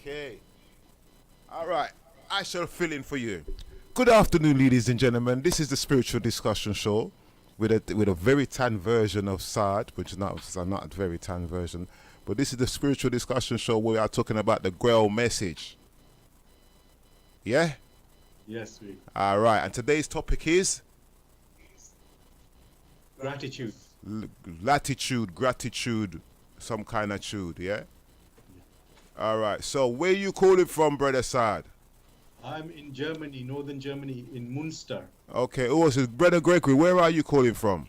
Okay. All right. I shall fill in for you. Good afternoon, ladies and gentlemen. This is the Spiritual Discussion Show with a very tan version of Sard, which is not a very tan version, but this is the Spiritual Discussion Show where we are talking about the Grail message. Yeah. Yes, we. All right. And today's topic is Gratitude. latitude, gratitude, some kind of tude. Yeah. All right. So where you calling from, brother Sard? I'm in Germany, northern Germany, in Munster. Okay. Oh, so brother Gregory, where are you calling from?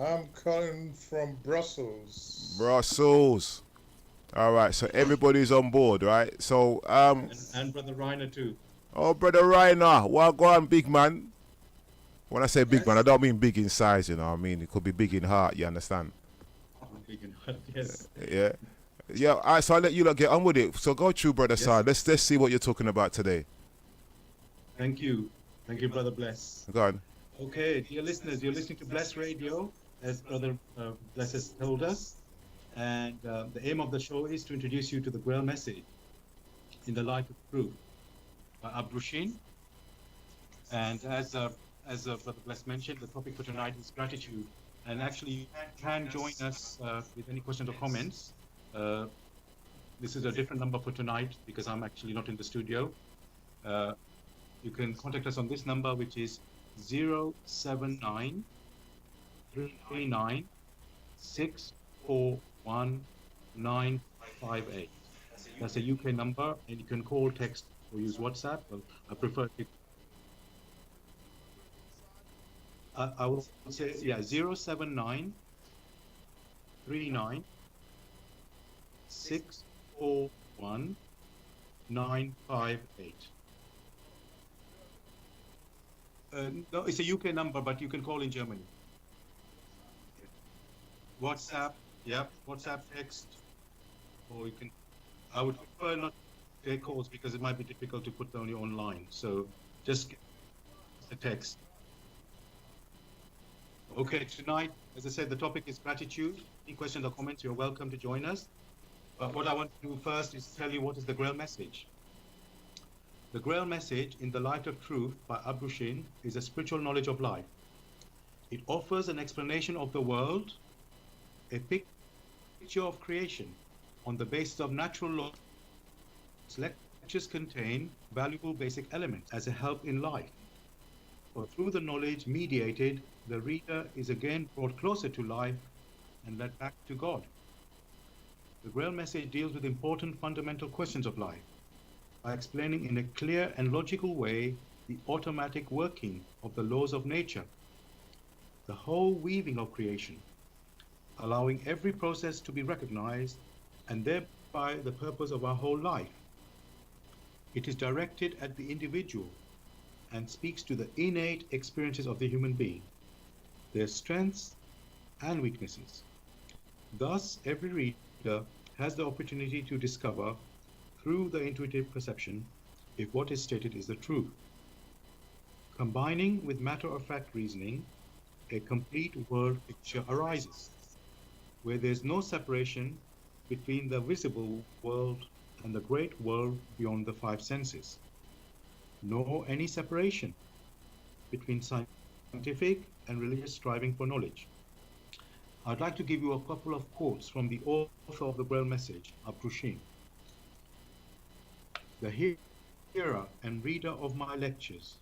I'm calling from Brussels. Brussels. All right. So everybody's on board, right? So And Brother Reiner too. oh, brother Reiner, well, go on, big man. When I say big man, I don't mean big in size, you know. I mean it could be big in heart. You understand? Yes. Yeah. Yeah. All right. So I'll let you lot get on with it. So go through, brother Yes. Sard. Let's see what you're talking about today. Thank you. Thank you, Brother Bless. Go on. Okay, dear listeners, you're listening to Bless Radio, as Brother Bless has told us. And the aim of the show is to introduce you to the Grail message in the light of truth by Abrushin. And as Brother Bless mentioned, the topic for tonight is gratitude. And actually, you can join us with any questions or comments. This is a different number for tonight because I'm actually not in the studio. You can contact us on this number, which is 079 39 641 958. That's a UK number, and you can call, text, or use WhatsApp. Well, I prefer it. I will say, 079 39 641 958. No, it's a UK number, but you can call in Germany. WhatsApp, WhatsApp text, or you can. I would prefer not to take calls because it might be difficult to put only online. So just a text. Okay, tonight, as I said, the topic is gratitude. Any questions or comments, you're welcome to join us. But what I want to do first is tell you what is the Grail message. The Grail message in the light of truth by Abrushin is a spiritual knowledge of life. It offers an explanation of the world, a picture of creation on the basis of natural law. Lectures contain valuable basic elements as a help in life. For through the knowledge mediated, the reader is again brought closer to life and led back to God. The Grail message deals with important fundamental questions of life by explaining in a clear and logical way the automatic working of the laws of nature, the whole weaving of creation, allowing every process to be recognized, and thereby the purpose of our whole life. It is directed at the individual and speaks to the innate experiences of the human being, their strengths and weaknesses. Thus, every reader has the opportunity to discover through the intuitive perception if what is stated is the truth. Combining with matter-of-fact reasoning, a complete world picture arises, where there is no separation between the visible world and the great world beyond the five senses, nor any separation between scientific and religious striving for knowledge. I'd like to give you a couple of quotes from the author of the Grail message, Abrushin. The hearer and reader of my lectures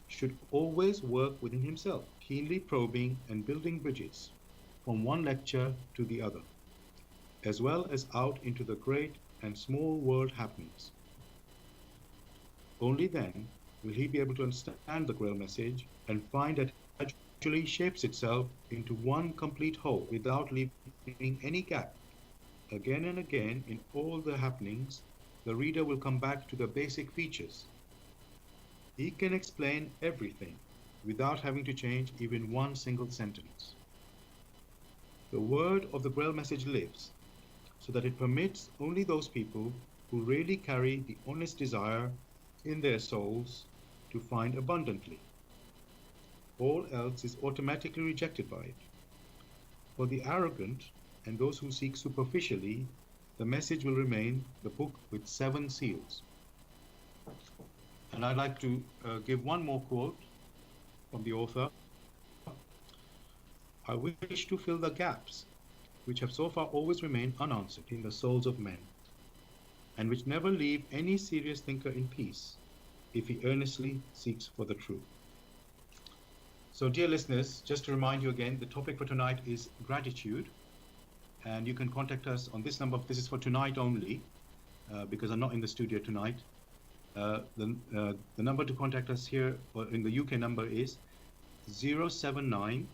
should always work within himself, keenly probing and building bridges from one lecture to the other, as well as out into the great and small world happenings. Only then will he be able to understand the Grail message and find that it actually shapes itself into one complete whole without leaving any gap. Again and again in all the happenings, the reader will come back to the basic features. He can explain everything without having to change even one single sentence. The word of the Grail message lives, so that it permits only those people who really carry the honest desire in their souls to find abundantly. All else is automatically rejected by it. For the arrogant and those who seek superficially, the message will remain the book with 7 seals. And I'd like to give one more quote from the author. I wish to fill the gaps which have so far always remained unanswered in the souls of men, and which never leave any serious thinker in peace if he earnestly seeks for the truth. So, dear listeners, just to remind you again, the topic for tonight is gratitude, and you can contact us on this number. This is for tonight only, because I'm not in the studio tonight. The number to contact us here in the UK number is 079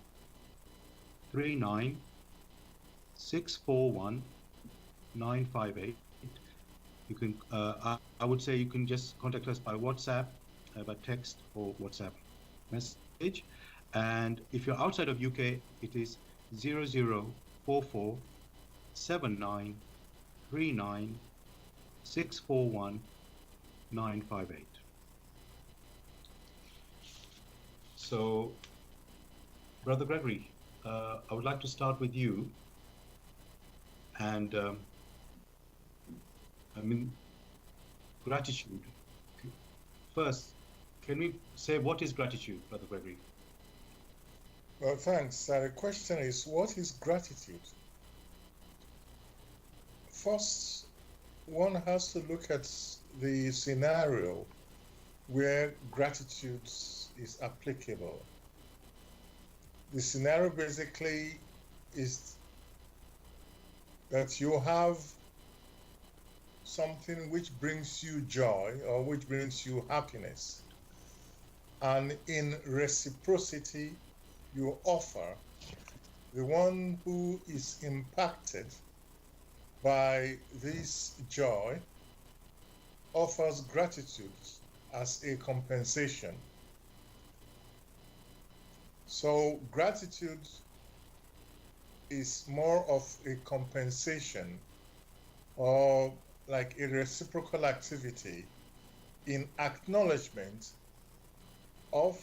39 641 958. You can, I would say, you can just contact us by WhatsApp, by text or WhatsApp message. And if you're outside of UK, it is 0044 79 39 641 958. So, Brother Gregory, I would like to start with you. And I mean, gratitude. First, can we say what is gratitude, Brother Gregory? Well, thanks. The question is, what is gratitude? First, one has to look at the scenario where gratitude is applicable. The scenario basically is that you have something which brings you joy or which brings you happiness, and in reciprocity you offer the one who is impacted by this joy offers gratitude as a compensation. So gratitude is more of a compensation, or like a reciprocal activity in acknowledgement of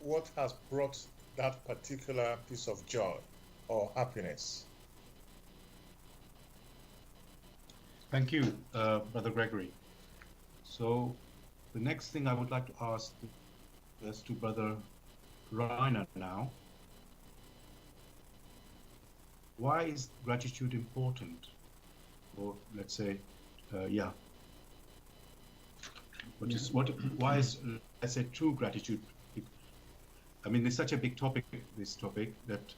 what has brought that particular piece of joy or happiness. Thank you, Brother Gregory. So the next thing I would like to ask is to Brother Rainer now. Why is gratitude important? Or let's say, why is, let's say, true gratitude? I mean, it's such a big topic, this topic, that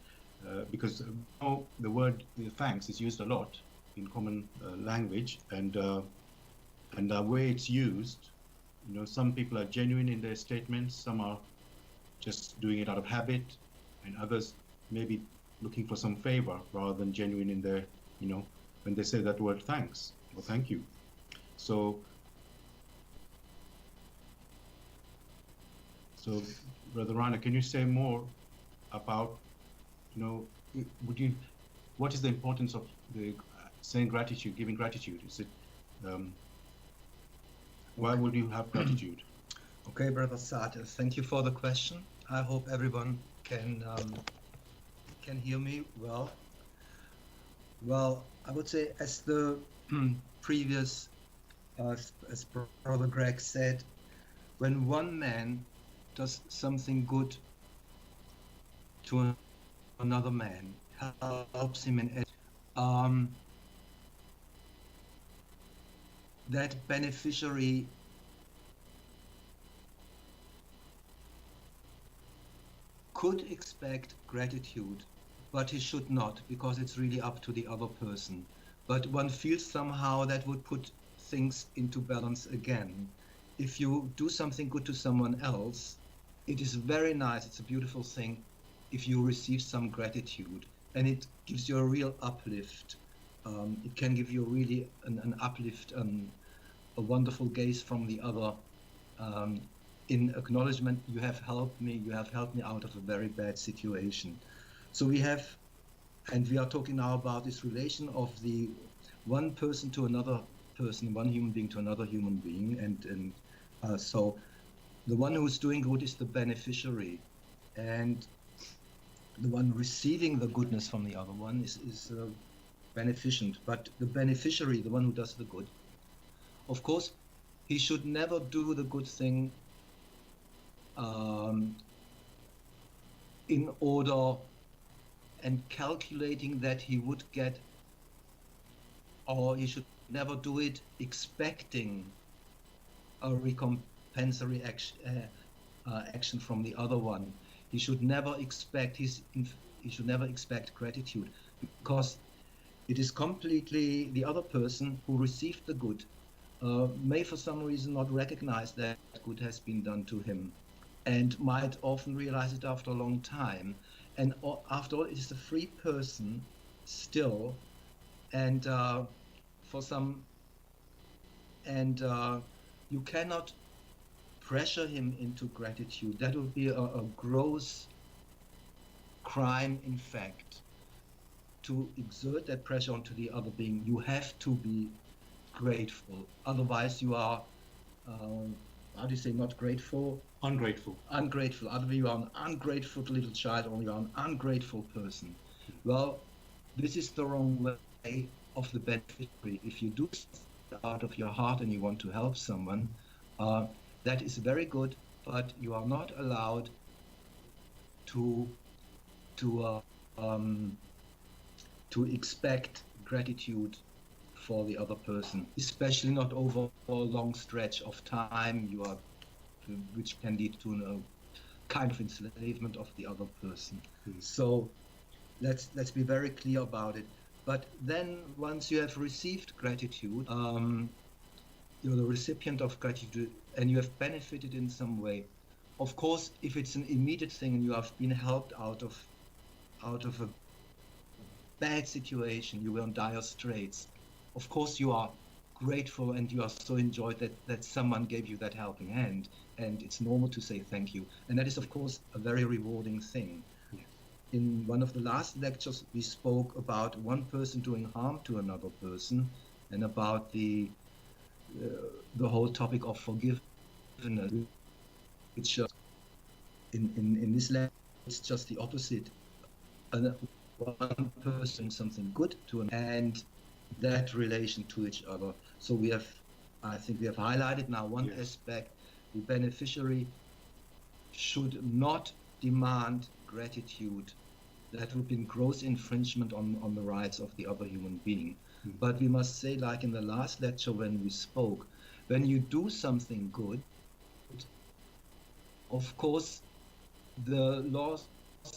because now the word thanks is used a lot in common language, and the way it's used, you know, some people are genuine in their statements, some are just doing it out of habit, and others maybe looking for some favor rather than genuine in their, you know, when they say that word thanks or thank you. So Brother Rainer, can you say more about, you know, what is the importance of the saying gratitude, giving gratitude? Is it, why would you have gratitude? Okay, Brother Sard, thank you for the question. I hope everyone can hear me well. Well, I would say, as the previous, as Brother Greg said, when one man does something good to another man, helps him in that beneficiary could expect gratitude, but he should not, because it's really up to the other person. But one feels somehow that would put things into balance again. If you do something good to someone else, it is very nice, it's a beautiful thing if you receive some gratitude, and it gives you a real uplift. It can give you really an uplift, a wonderful gaze from the other, in acknowledgement, you have helped me out of a very bad situation. So we have, and we are talking now about this relation of the one person to another person, one human being to another human being, and so the one who's doing good is the beneficiary, and the one receiving the goodness from the other one is beneficent, but the beneficiary, the one who does the good, of course, he should never do the good thing in order and calculating that he would get, or he should never do it expecting a recompensatory action from the other one. He should never expect gratitude, because it is completely the other person who received the good may for some reason not recognize that good has been done to him, and might often realize it after a long time. And after all, it is a free person still, and you cannot pressure him into gratitude. That would be a gross crime, in fact, to exert that pressure onto the other being. You have to be grateful, otherwise you are how do you say, not grateful? Ungrateful. Ungrateful. Either you are an ungrateful little child or you are an ungrateful person. Well, this is the wrong way of the beneficiary. If you do something out of your heart and you want to help someone, that is very good, but you are not allowed to expect gratitude for the other person, especially not over a long stretch of time, which can lead to a kind of enslavement of the other person. So let's be very clear about it. But then once you have received gratitude, you're the recipient of gratitude and you have benefited in some way. Of course, if it's an immediate thing and you have been helped out of a bad situation, you were in dire straits, of course you are grateful and you are so enjoyed that someone gave you that helping hand, and it's normal to say thank you. And that is, of course, a very rewarding thing. Yes. In one of the last lectures, we spoke about one person doing harm to another person and about the whole topic of forgiveness, which in this lecture, it's just the opposite. One person something good to another, and that relation to each other. So I think we have highlighted now one Yes. aspect. The beneficiary should not demand gratitude. That would be in gross infringement on the rights of the other human being. But we must say, like in the last lecture when we spoke, when you do something good, of course, the laws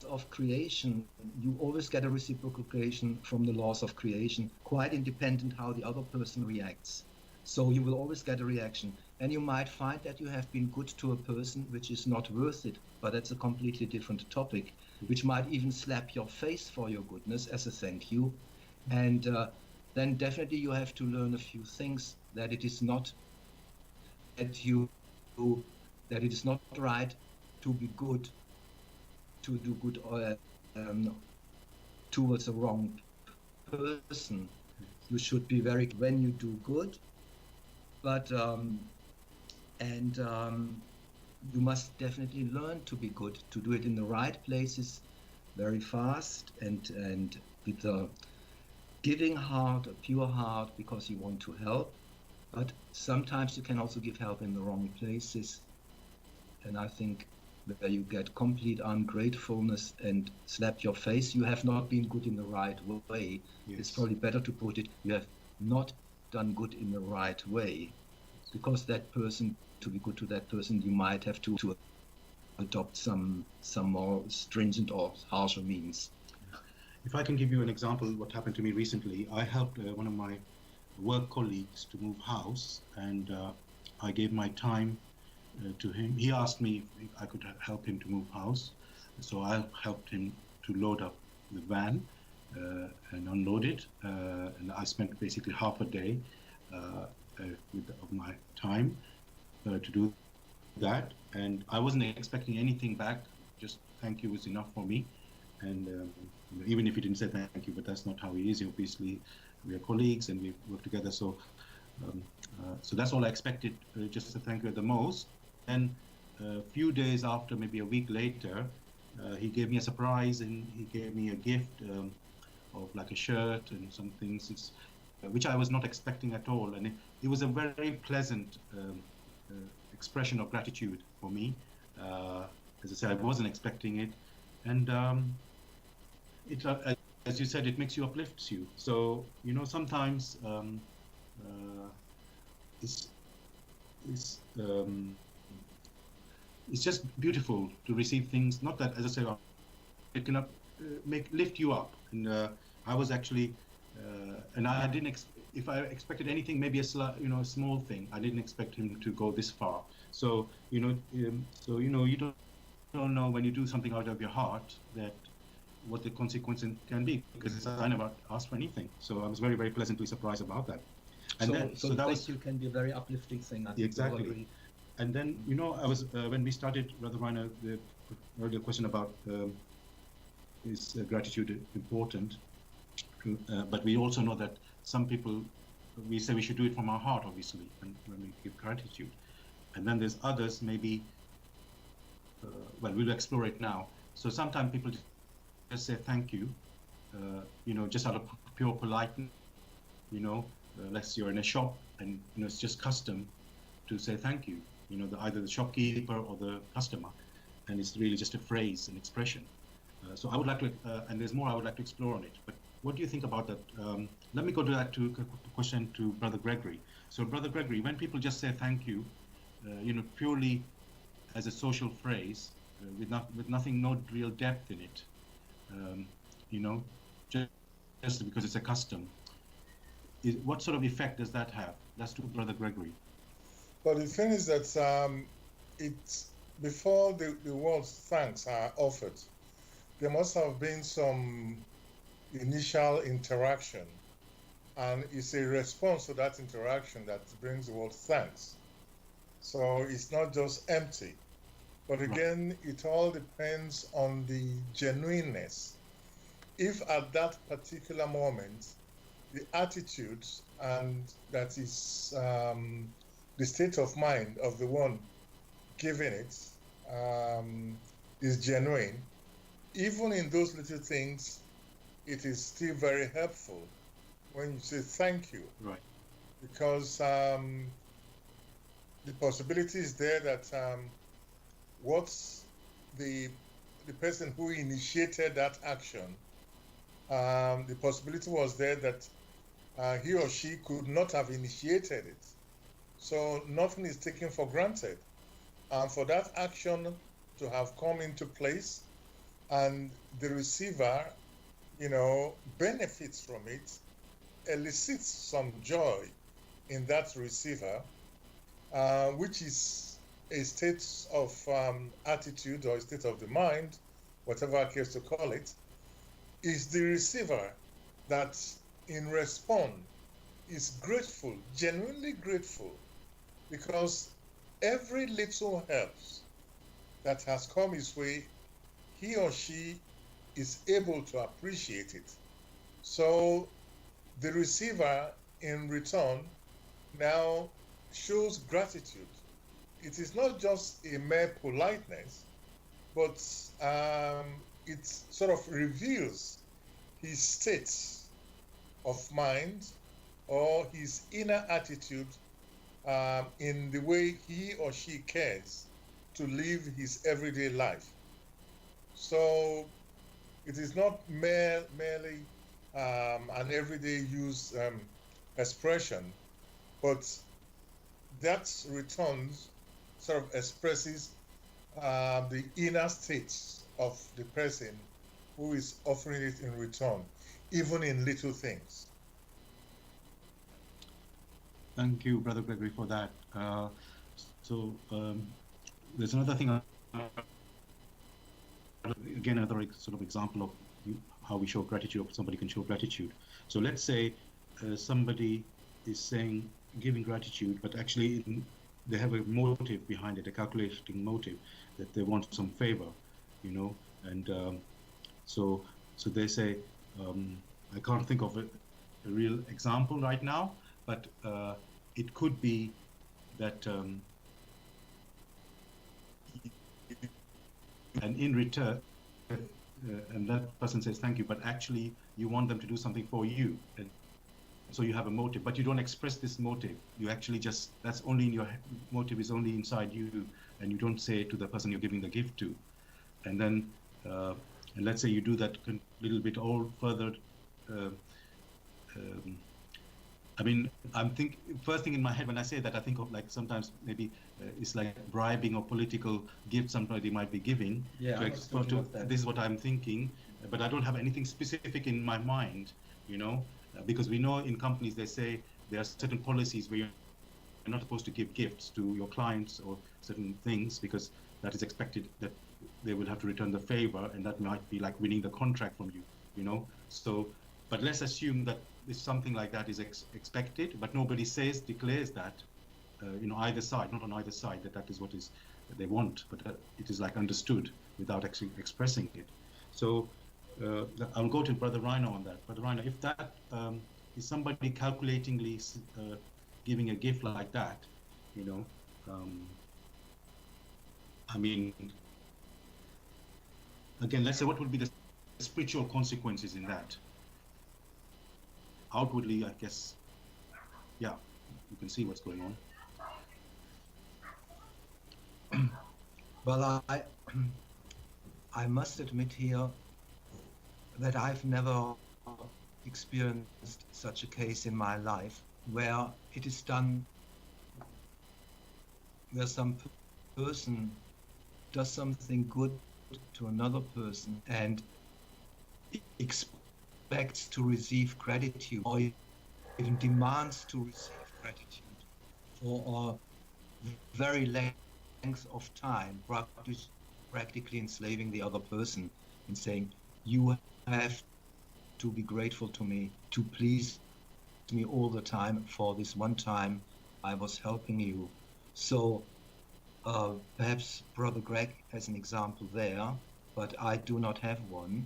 of creation, you always get a reciprocation from the laws of creation, quite independent how the other person reacts. So you will always get a reaction. And you might find that you have been good to a person which is not worth it, but that's a completely different topic, which might even slap your face for your goodness as a thank you. And then definitely you have to learn a few things, that it is not right to be good, to do good towards a wrong person. You should be very when you do good, but you must definitely learn to be good, to do it in the right places, very fast, and with a giving heart, a pure heart, because you want to help. But sometimes you can also give help in the wrong places, and I think where you get complete ungratefulness and slap your face, you have not been good in the right way. Yes. It's probably better to put it, you have not done good in the right way, because that person, to be good to that person, you might have to adopt some more stringent or harsher means. If I can give you an example, what happened to me recently, I helped one of my work colleagues to move house, and I gave my time to him. He asked me if I could help him to move house, so I helped him to load up the van and unload it, and I spent basically half a day of my time to do that, and I wasn't expecting anything back. Just thank you was enough for me, and even if he didn't say thank you, but that's not how he is. Obviously, we are colleagues and we work together, so that's all I expected, just a thank you at the most. And a few days after, maybe a week later, he gave me a surprise and he gave me a gift of like a shirt and some things, which I was not expecting at all. And it was a very pleasant expression of gratitude for me. As I said, I wasn't expecting it. And as you said, it makes you, uplifts you. So, sometimes it's just beautiful to receive things. Not that, as I said, it can lift you up. And I was actually, and I didn't. If I expected anything, maybe a small thing, I didn't expect him to go this far. So you don't know when you do something out of your heart that what the consequences can be, because I never asked for anything. So I was very, very pleasantly surprised about that. And so that was, you can be a very uplifting thing. I think. Exactly. And then I was when we started, Brother Reiner, the earlier question about is gratitude important? But we also know that some people, we say we should do it from our heart, obviously, when we give gratitude. And then there's others, maybe. We'll explore it now. So sometimes people just say thank you, just out of pure politeness. Unless you're in a shop and it's just custom to say thank you. Either the shopkeeper or the customer, and it's really just a phrase, an expression. So I would like to, and there's more I would like to explore on it. But what do you think about that? Let me go to that question to Brother Gregory. So Brother Gregory, when people just say thank you, purely as a social phrase, with nothing, no real depth in it, just because it's a custom, what sort of effect does that have? That's to Brother Gregory. But the thing is that it's before the words thanks are offered, there must have been some initial interaction, and it's a response to that interaction that brings the word thanks. So it's not just empty. But again, it all depends on the genuineness. If at that particular moment, the attitude and that is the state of mind of the one giving it is genuine, even in those little things, it is still very helpful when you say thank you. Right. Because the possibility is there that what's the person who initiated that action, the possibility was there that he or she could not have initiated it. So nothing is taken for granted. And for that action to have come into place and the receiver, benefits from it, elicits some joy in that receiver, which is a state of attitude or a state of the mind, whatever I care to call it, is the receiver that in response is grateful, genuinely grateful, because every little helps that has come his way, he or she is able to appreciate it. So the receiver in return now shows gratitude. It is not just a mere politeness, but it sort of reveals his state of mind or his inner attitude in the way he or she cares to live his everyday life. So it is not merely an everyday use expression, but that returns sort of expresses the inner states of the person who is offering it in return, even in little things. Thank you, Brother Gregory, for that. There's another thing, again, another sort of example of how we show gratitude, or somebody can show gratitude. So let's say somebody is giving gratitude, but actually they have a motive behind it, a calculating motive, that they want some favor, and so they say, I can't think of a real example right now, but it could be that, and in return, and that person says thank you, but actually you want them to do something for you, and so you have a motive, but you don't express this motive. You actually just, that's only in your motive is only inside you, and you don't say it to the person you're giving the gift to. And then, and let's say you do that a little bit all further. I mean, first thing in my head when I say that, I think of like sometimes maybe it's like bribing or political gift somebody might be giving. Yeah, this is what I'm thinking, but I don't have anything specific in my mind, because we know in companies they say there are certain policies where you're not supposed to give gifts to your clients or certain things because that is expected that they will have to return the favor, and that might be like winning the contract from you, So, but let's assume that if something like that is expected, but nobody declares that, either side, not on either side, that is what they want, but it is like understood without actually expressing it. So I'll go to Brother Rhino on that. Brother Rhino, if that is somebody calculatingly giving a gift like that, I mean, again, let's say what would be the spiritual consequences in that? Outwardly, I guess, yeah, you can see what's going on. Well, I must admit here that I've never experienced such a case in my life where it is done, where some person does something good to another person and expects to receive gratitude, or even demands to receive gratitude for a very length of time, practically enslaving the other person and saying, you have to be grateful to me, to please me all the time for this one time I was helping you. So perhaps Brother Greg has an example there, but I do not have one.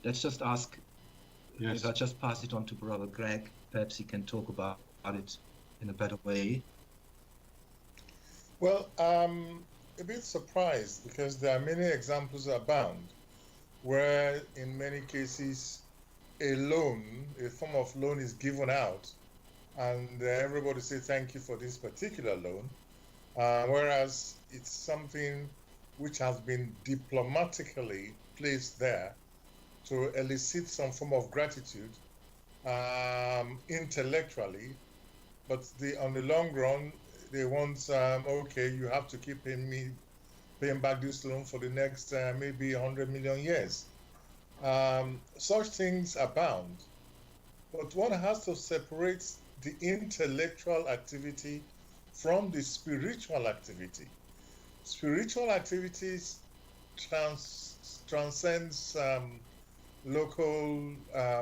Let's just ask, yes. If I just pass it on to Brother Greg, perhaps he can talk about it in a better way. Well, I'm a bit surprised because there are many examples abound where in many cases a form of loan is given out and everybody says thank you for this particular loan, whereas it's something which has been diplomatically placed there to elicit some form of gratitude intellectually, but on the long run they want, okay, you have to keep paying back this loan for the next maybe 100 million years. Such things abound, but one has to separate the intellectual activity from the spiritual activity. Spiritual activities transcends local,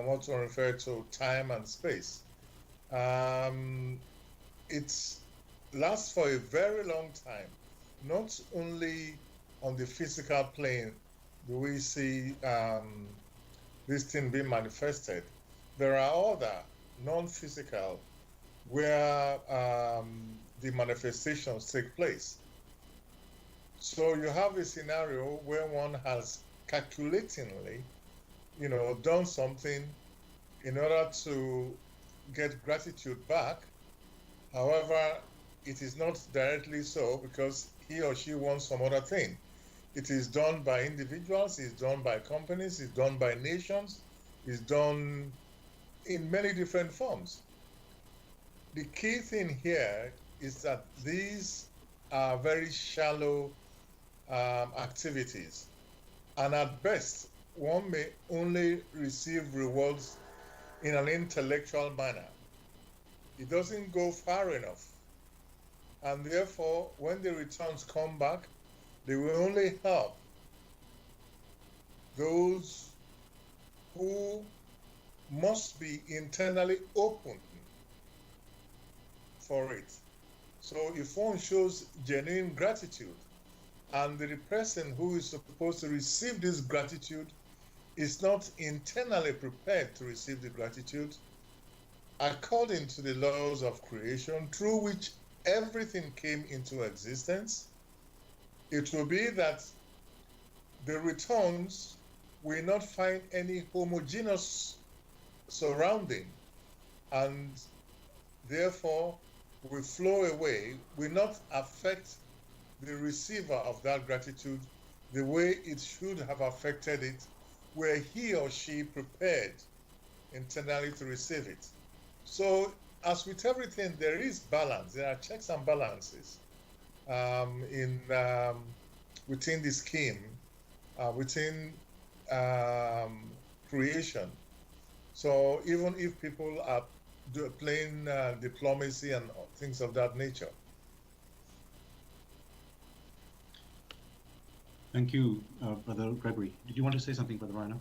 what we refer to time and space. It lasts for a very long time. Not only on the physical plane do we see this thing being manifested, there are other non-physical where the manifestations take place. So you have a scenario where one has calculatingly, done something in order to get gratitude back. However, it is not directly so because he or she wants some other thing. It is done by individuals, it's done by companies, it's done by nations, it's done in many different forms. The key thing here is that these are very shallow activities, and at best one may only receive rewards in an intellectual manner. It doesn't go far enough, and therefore when the returns come back, they will only help those who must be internally open for it. So if one shows genuine gratitude and the person who is supposed to receive this gratitude is not internally prepared to receive the gratitude, according to the laws of creation through which everything came into existence, it will be that the returns will not find any homogeneous surrounding, and therefore will flow away, will not affect the receiver of that gratitude the way it should have affected it, were he or she prepared internally to receive it. So, as with everything, there is balance. There are checks and balances within the scheme, within creation. So even if people are playing diplomacy and things of that nature. Thank you, Brother Gregory. Did you want to say something, Brother Rhino?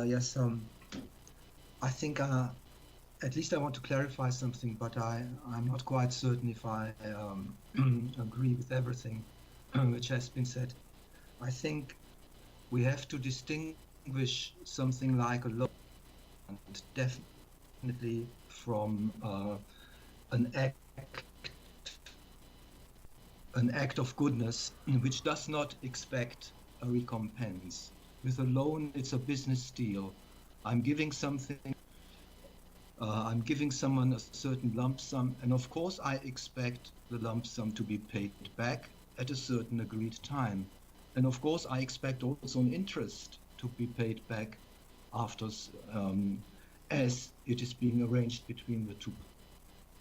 Yes, I think at least I want to clarify something, but I'm not quite certain if I agree with everything which has been said. I think we have to distinguish something like a loan, definitely, from an act of goodness which does not expect a recompense. With a loan, it's a business deal. I'm giving something. I'm giving someone a certain lump sum, and of course I expect the lump sum to be paid back at a certain agreed time. And of course I expect also an interest to be paid back after, as it is being arranged between the two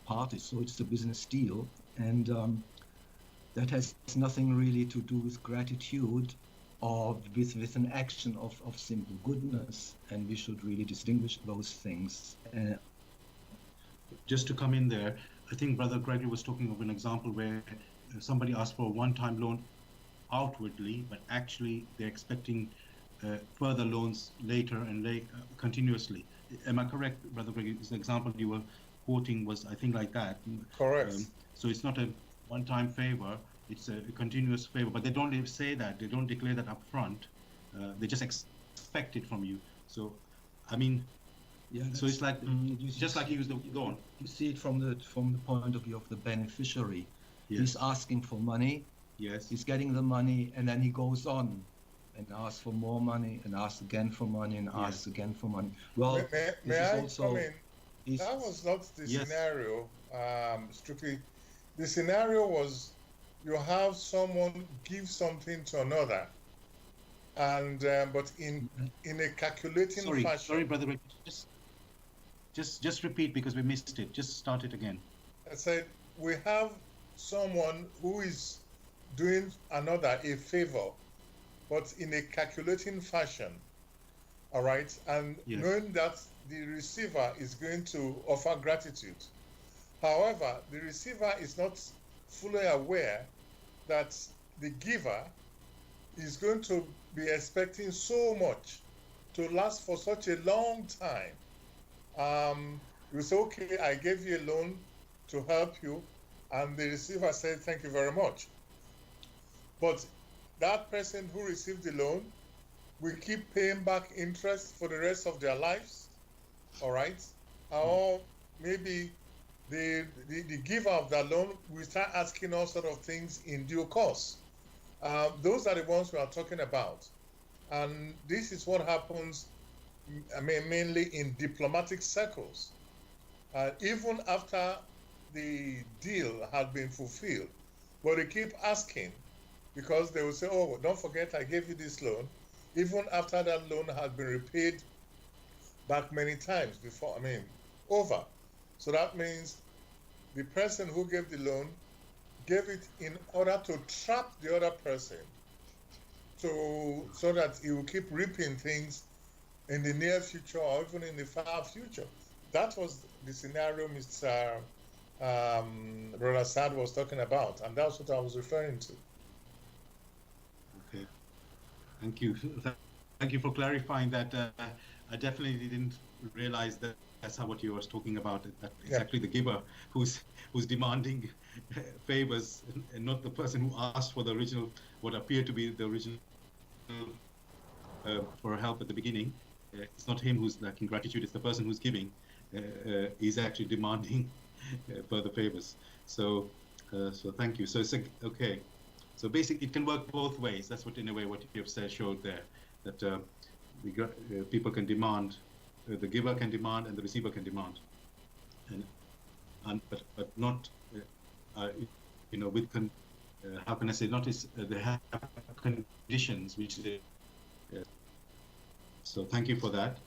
parties. So it's a business deal, and that has nothing really to do with gratitude or with an action of simple goodness, and we should really distinguish those things. Just to come in there, I think Brother Gregory was talking of an example where somebody asked for a one-time loan outwardly, but actually they're expecting further loans later and continuously. Am I correct, Brother Gregory? This example you were quoting was, I think, like that. Correct. So it's not a one-time favor, it's a continuous favor, but they don't even say that, they don't declare that up front. They just expect it from you. So, I mean, yeah, so it's like, just like you use the, go on. You see it from the point of view of the beneficiary. Yes. He's asking for money. Yes. He's getting the money, and then he goes on and asks for more money, and asks again for money, and asks again for money. Well, may I also, come in? That was not the scenario, strictly. The scenario was you have someone give something to another, and but in a calculating fashion. Sorry, Brother, just repeat because we missed it. Just start it again. I said we have someone who is doing another a favor, but in a calculating fashion. All right, and knowing that the receiver is going to offer gratitude. However, the receiver is not fully aware that the giver is going to be expecting so much to last for such a long time. You say, okay, I gave you a loan to help you, and the receiver said, thank you very much. But that person who received the loan will keep paying back interest for the rest of their lives, all right? Or maybe the giver of that loan will start asking all sort of things in due course. Those are the ones we are talking about. And this is what happens, I mean, mainly in diplomatic circles. Even after the deal had been fulfilled, but they keep asking because they will say, oh, don't forget I gave you this loan, even after that loan had been repaid back many times before, I mean, over. So that means the person who gave the loan gave it in order to trap the other person so that he will keep reaping things in the near future or even in the far future. That was the scenario Mr. Brother Sard was talking about, and that's what I was referring to. Okay, thank you. Thank you for clarifying that. I definitely didn't realize that that's how what you were talking about. That exactly the giver who's demanding favors, and not the person who asked for the original, what appeared to be the original for help at the beginning. It's not him who's lacking gratitude. It's the person who's giving. Is actually demanding further favors. So thank you. So it's okay. So basically, it can work both ways. That's what, in a way, what you have said showed there, that people can demand the giver can demand and the receiver can demand, but not with how can I say, not is they have conditions which they. So thank you for that.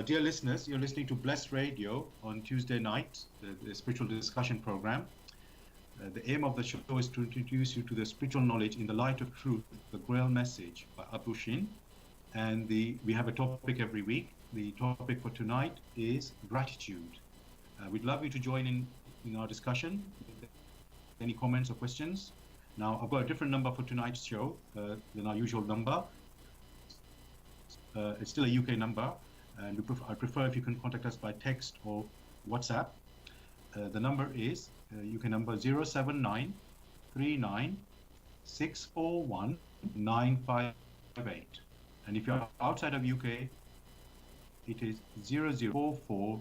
Dear listeners, you're listening to Bless Radio on Tuesday night, the spiritual discussion program. The aim of the show is to introduce you to the spiritual knowledge in the light of truth, the Grail message by Abu Shin. And we have a topic every week. The topic for tonight is gratitude. We'd love you to join in our discussion. Any comments or questions? Now, I've got a different number for tonight's show than our usual number. It's still a UK number, and I prefer if you can contact us by text or WhatsApp. The number is UK number 079 39 641 958. And if you're outside of UK, it is 0044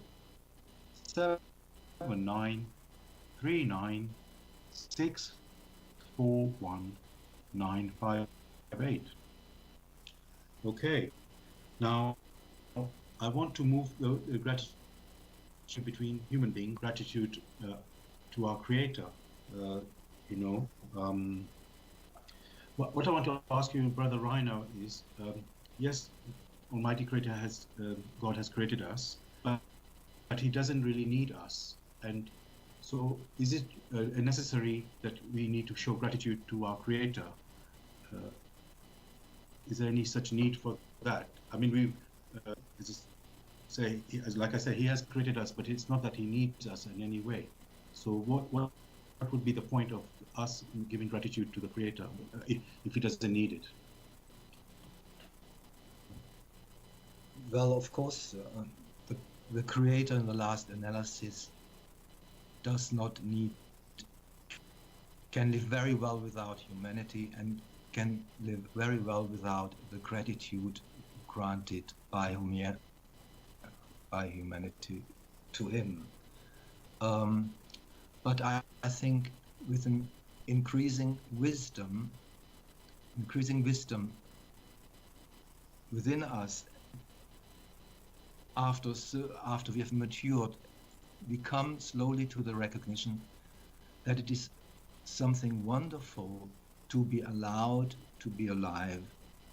79 39 641 958. Okay. Now, I want to move the gratitude between human beings, gratitude to our Creator. What I want to ask you, Brother Rainer, is yes, Almighty Creator God has created us, but He doesn't really need us. And so, is it necessary that we need to show gratitude to our Creator? Is there any such need for that? I mean, like I said, He has created us, but it's not that He needs us in any way. So what would be the point of us giving gratitude to the Creator if He doesn't need it? Well, of course, the Creator in the last analysis does not need, can live very well without humanity, and can live very well without the gratitude granted by humanity to Him. But I think with an increasing wisdom within us, after we have matured, we come slowly to the recognition that it is something wonderful to be allowed to be alive,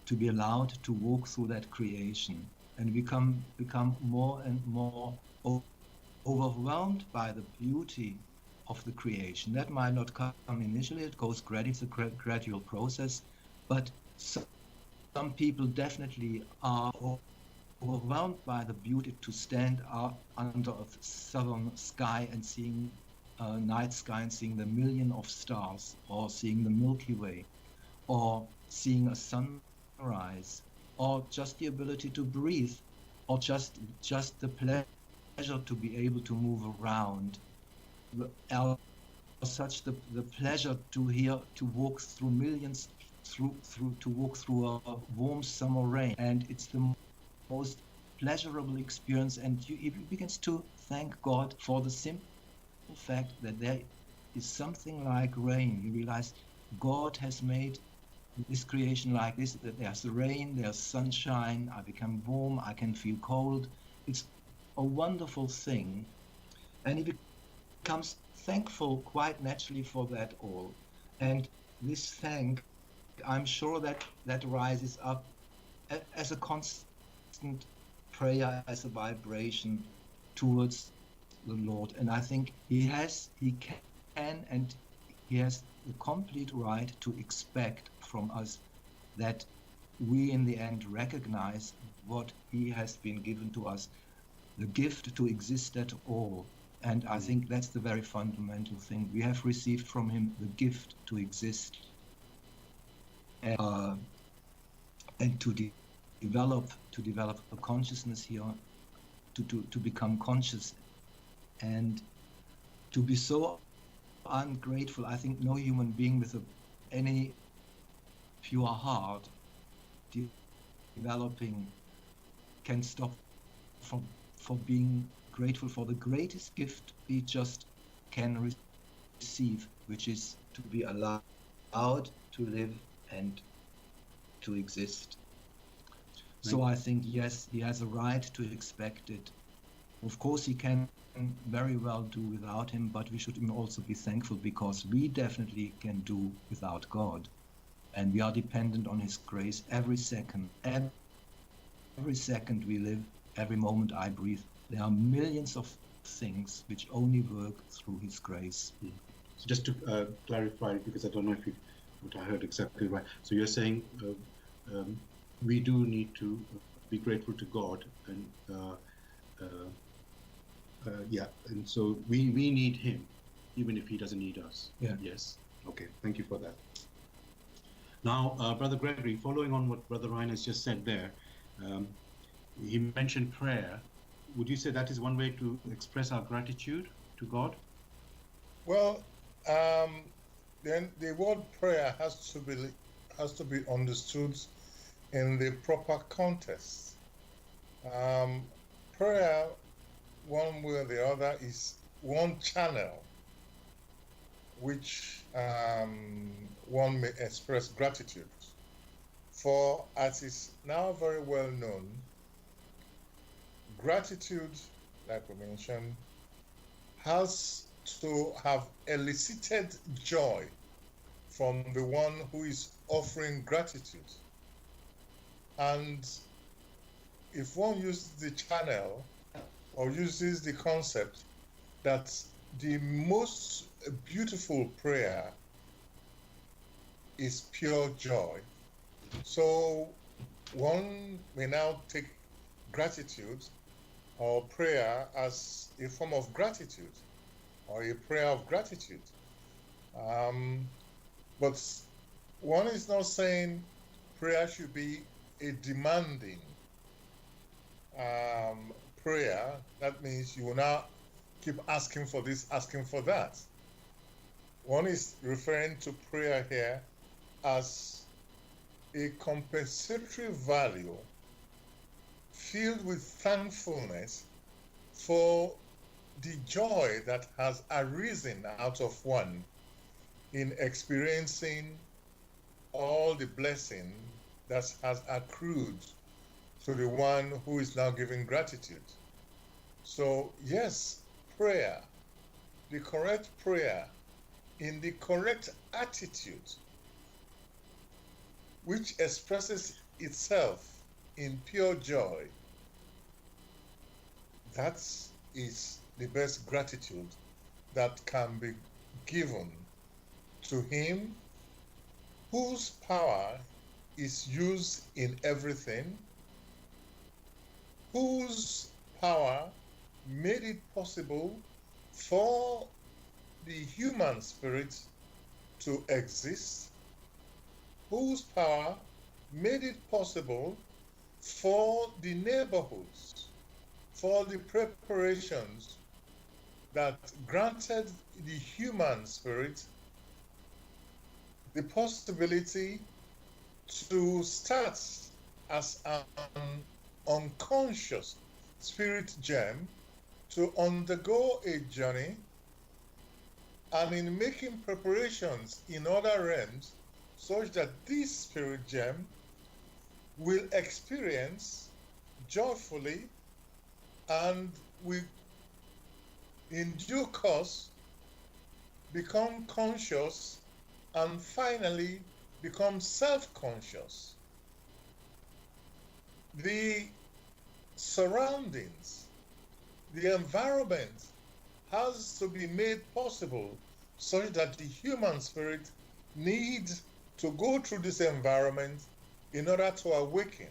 to be allowed to walk through that creation, and become more and more overwhelmed by the beauty of the creation. That might not come initially, it goes gradually, it's a gradual process, but some people definitely are overwhelmed by the beauty to stand under a southern sky and seeing night sky and seeing the million of stars, or seeing the Milky Way, or seeing a sunrise, or just the ability to breathe, or just the pleasure to be able to move around, or such the pleasure to walk through millions, to walk through a warm summer rain, and it's the most pleasurable experience, and you begins to thank God for the simple fact that there is something like rain. You realize God has made this creation like this, that there's rain, there's sunshine, I become warm, I can feel cold. It's a wonderful thing, and he becomes thankful quite naturally for that all. And this thank, I'm sure that rises up as a constant prayer, as a vibration towards the Lord. And I think he can and he has the complete right to expect from us that we in the end recognize what he has been given to us, the gift to exist at all. And I think that's the very fundamental thing. We have received from him the gift to exist, and to develop a consciousness here, to become conscious, and to be so ungrateful. I think no human being with any pure heart developing can stop for being grateful for the greatest gift we just can receive, which is to be allowed to live and to exist. So I think, yes, he has a right to expect it. Of course, he can very well do without him, but we should also be thankful because we definitely can do without God. And we are dependent on his grace every second. Every second we live, every moment I breathe, there are millions of things which only work through his grace. So just to clarify, because I don't know if what I heard exactly right. So you're saying we do need to be grateful to God, and and so we need him, even if he doesn't need us. Yeah. Yes. Okay. Thank you for that. Now, Brother Gregory, following on what Brother Ryan has just said there, he mentioned prayer. Would you say that is one way to express our gratitude to God? Well, then the word prayer has to be understood in the proper context. Prayer, one way or the other, is one channel which one may express gratitude. For, as is now very well known, gratitude, like we mentioned, has to have elicited joy from the one who is offering gratitude. And if one uses the channel or uses the concept that the most beautiful prayer is pure joy, so one may now take gratitude or prayer as a form of gratitude or a prayer of gratitude. But one is not saying prayer should be a demanding prayer. That means you will not keep asking for this, asking for that. One is referring to prayer here as a compensatory value filled with thankfulness for the joy that has arisen out of one in experiencing all the blessing that has accrued to the one who is now giving gratitude. So yes, prayer, the correct prayer in the correct attitude, which expresses itself in pure joy, that is the best gratitude that can be given to him whose power is used in everything, whose power made it possible for the human spirit to exist, whose power made it possible for the neighborhoods, for the preparations that granted the human spirit the possibility to start as an unconscious spirit gem to undergo a journey, and in making preparations in other realms such that this spirit gem will experience joyfully and will in due course become conscious and finally become self-conscious. The surroundings, the environment has to be made possible such that the human spirit needs to go through this environment in order to awaken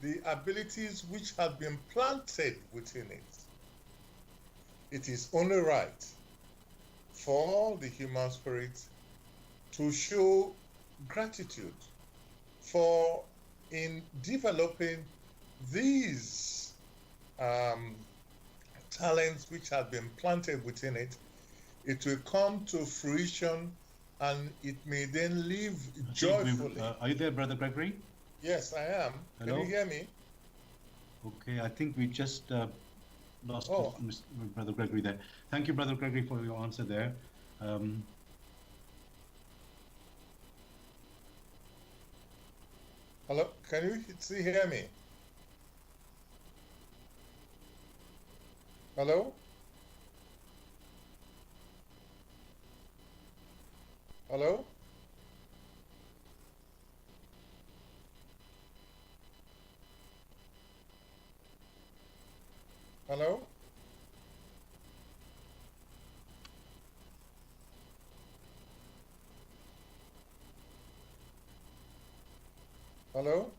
the abilities which have been planted within it. It is only right for the human spirit to show gratitude for in developing these talents which have been planted within it. It will come to fruition and it may then live joyfully. Are you there, Brother Gregory? Yes, I am. Hello? Can you hear me? Okay, I think we just lost Oh. Brother Gregory there. Thank you, Brother Gregory, for your answer there. Hello, can you hear me? Hello? Hello? Hello? Hello?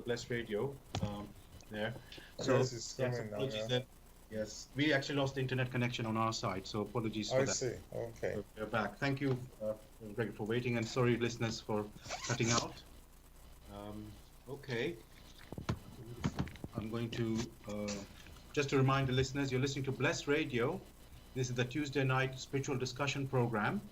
Bless Radio there. Yes, it's yes, coming now. apologies Yeah. that, yes, we actually lost the internet connection on our side, so apologies for I that. see. Okay. So we're back. Thank you, Greg, for waiting, and sorry, listeners, for cutting out. Okay. I'm going to, just to remind the listeners, you're listening to Bless Radio. This is the Tuesday night spiritual discussion program.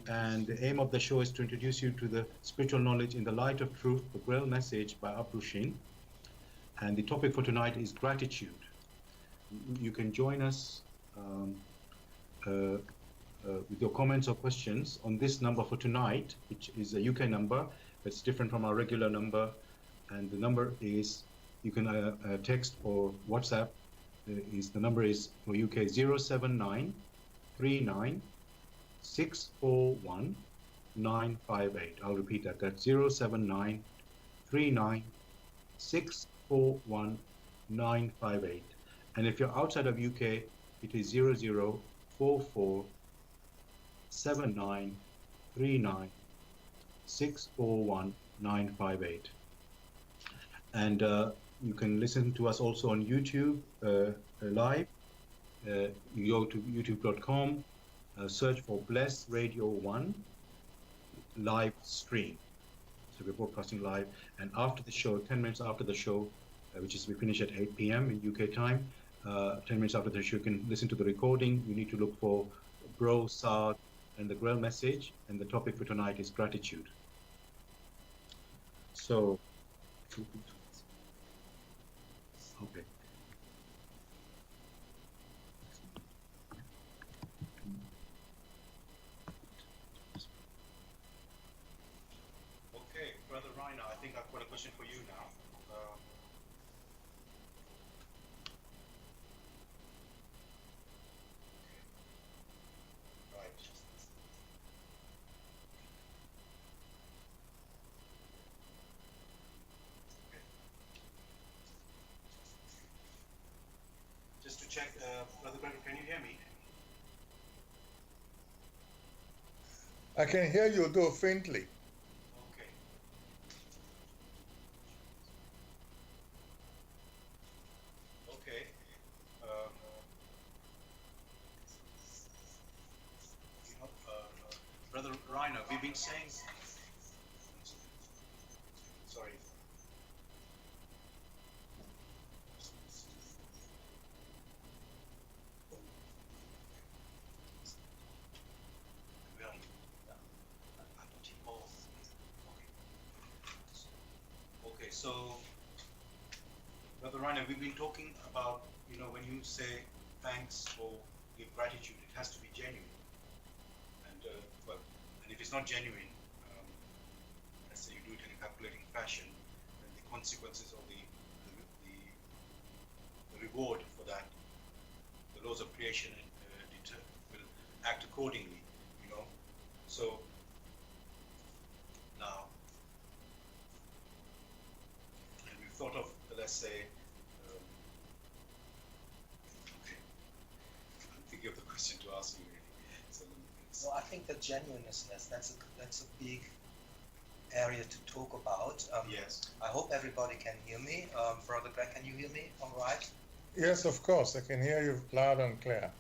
And the aim of the show is to introduce you to the spiritual knowledge in the light of truth, the Grail message by Abrushin. And the topic for tonight is gratitude. You can join us with your comments or questions on this number for tonight, which is a UK number. It's different from our regular number. And the number is, you can text or WhatsApp. The number is for UK 079 39 641 958. I'll repeat that. That's 079 39 641 958. And if you're outside of UK, it is 0044 79 39 641 958. And you can listen to us also on YouTube live. You go to youtube.com, search for Bless Radio 1 live stream. So we're broadcasting live. And after the show, 10 minutes after the show, which is we finish at 8 p.m. in UK time, 10 minutes after the show, you can listen to the recording. You need to look for Bro, Sard, and the Grail message. And the topic for tonight is gratitude. So, okay. Okay, Brother Rainer, I think I've got a question for you now. Right. Okay. Just to check, Brother Gregory, can you hear me? I can hear you, though faintly. Okay. Okay. Brother Rainer, we've been saying. Sorry. Okay, so Brother Rainer, we've been talking about, when you say thanks or give gratitude, it has to be genuine. And and if it's not genuine, let's say you do it in a calculating fashion, then the consequences or the reward for that, the laws of creation will act accordingly, So now, and we've thought of, let's say, okay, I'm thinking of the question to ask you really. So Well, I think that genuineness, that's a big area to talk about. yes. I hope everybody can hear me. Brother Greg, can you hear me all right? Yes, of course. I can hear you loud and clear.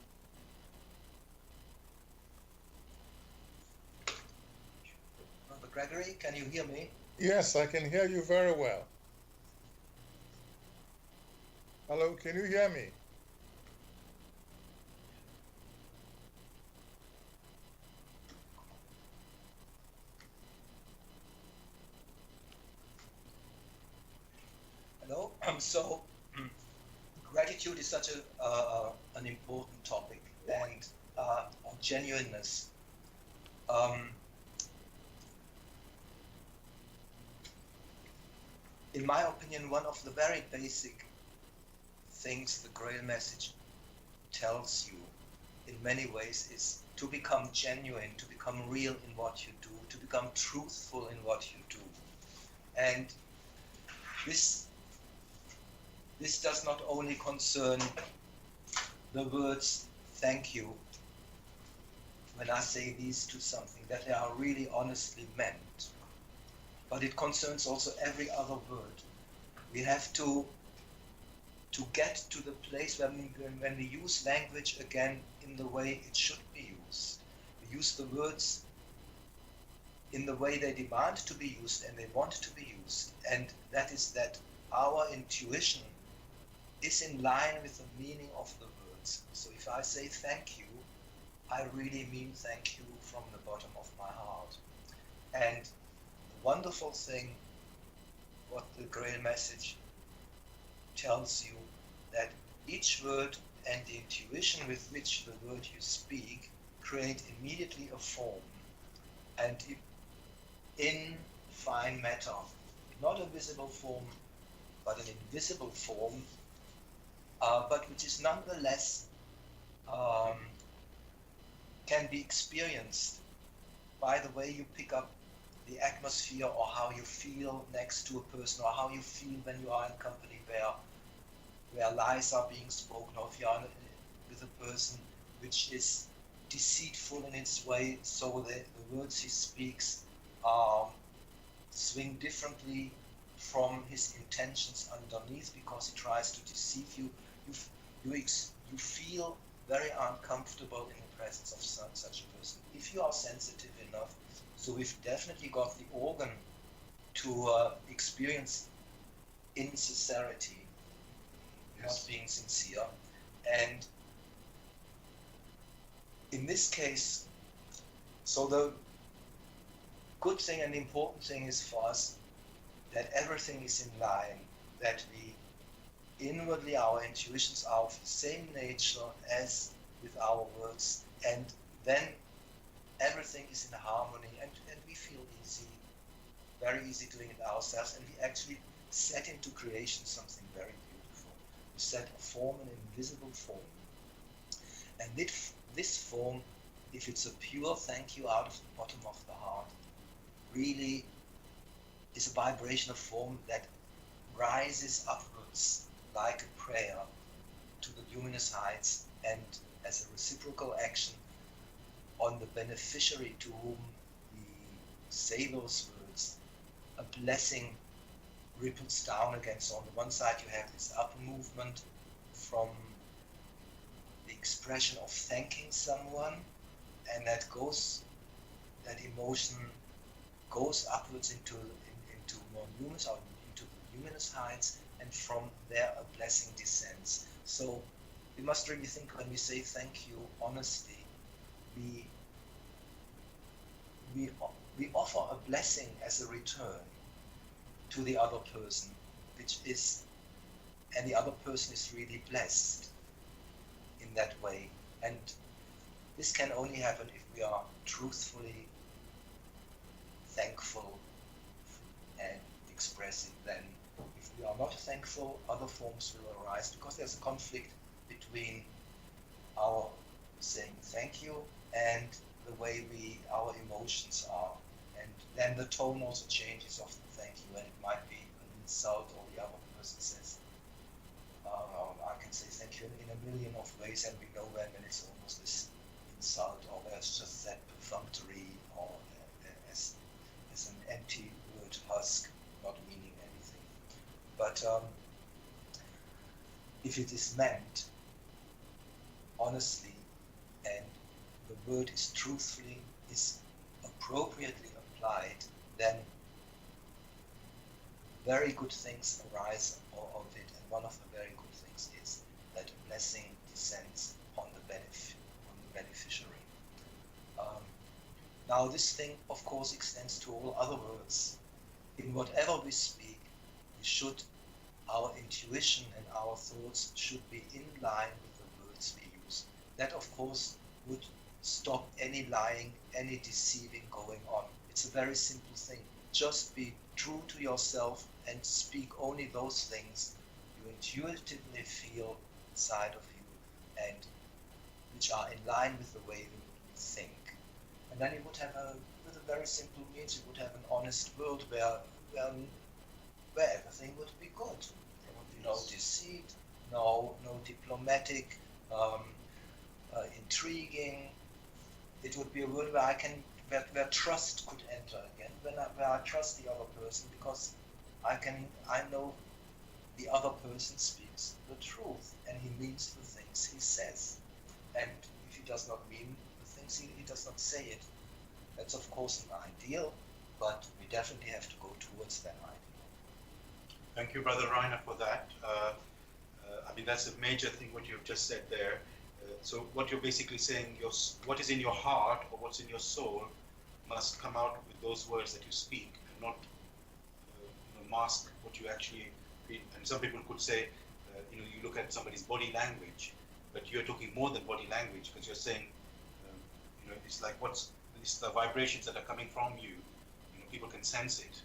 Brother Gregory, can you hear me? Yes, I can hear you very well. Hello, can you hear me? Hello. So, gratitude is such an important topic, and genuineness. In my opinion, one of the very basic things the Grail message tells you in many ways is to become genuine, to become real in what you do, to become truthful in what you do. And this does not only concern the words thank you when I say these to something, that they are really honestly meant, but it concerns also every other word. We have to get to the place when we use language again in the way it should be used. We use the words in the way they demand to be used and they want to be used. And that is that our intuition is in line with the meaning of the words. So if I say thank you, I really mean thank you from the bottom of my heart. And the wonderful thing, what the Grail message tells you, that each word and the intuition with which the word you speak create immediately a form. And in fine matter, not a visible form, but an invisible form, but which is nonetheless can be experienced by the way you pick up the atmosphere, or how you feel next to a person, or how you feel when you are in company where lies are being spoken, or if you are with a person which is deceitful in its way, so the words he speaks swing differently from his intentions underneath, because he tries to deceive you. You feel very uncomfortable in the presence of such a person. If you are sensitive enough, so we've definitely got the organ to experience insincerity, not being sincere. And in this case, so the good thing and the important thing is for us that everything is in line, that we inwardly, our intuitions are of the same nature as with our words, and then everything is in harmony, and we feel easy, very easy doing it ourselves, and we actually set into creation something very beautiful. We set a form, an invisible form. And this form, if it's a pure thank you out of the bottom of the heart, really is a vibrational form that rises upwards like a prayer to the luminous heights, and as a reciprocal action on the beneficiary to whom we say those words, a blessing ripples down again. So on the one side you have this upper movement from the expression of thanking someone, and that emotion goes upwards into more luminous, or into the luminous heights, and from there a blessing descends. So we must really think, when we say thank you honestly, we offer a blessing as a return to the other person, and the other person is really blessed in that way. And this can only happen if we are truthfully thankful and express it. Then if we are not thankful, other forms will arise, because there's a conflict between our saying thank you and the way our emotions are. And then the tone also changes of the thank you, and it might be an insult, or the other person says, I can say thank you in a million of ways, and we know when it's almost this insult, or there's just that perfunctory, or as an empty word husk, not meaning anything. But if it is meant honestly, and the word is truthfully, is appropriately applied, then very good things arise of it. And one of the very good things is that a blessing descends on the beneficiary. Now this thing, of course, extends to all other words. In whatever we speak, our intuition and our thoughts should be in line with the words we use. That, of course, would stop any lying, any deceiving going on. It's a very simple thing. Just be true to yourself and speak only those things you intuitively feel inside of you, and which are in line with the way you think. And then you would have with a very simple means, you would have an honest world where everything would be good. There would be no deceit, no diplomatic intriguing. It would be a world where I can where trust could enter again, where I trust the other person because I know the other person speaks the truth and he means the things he says. And if he does not mean the things he does not say it. That's of course an ideal, but we definitely have to go towards that ideal. Thank you, Brother Reiner, for that. I mean, that's a major thing what you've just said there. So what you're basically saying, what is in your heart or what's in your soul must come out with those words that you speak and not mask what you actually feel. And some people could say, you look at somebody's body language, but you're talking more than body language because you're saying, it's like it's the vibrations that are coming from you. People can sense it.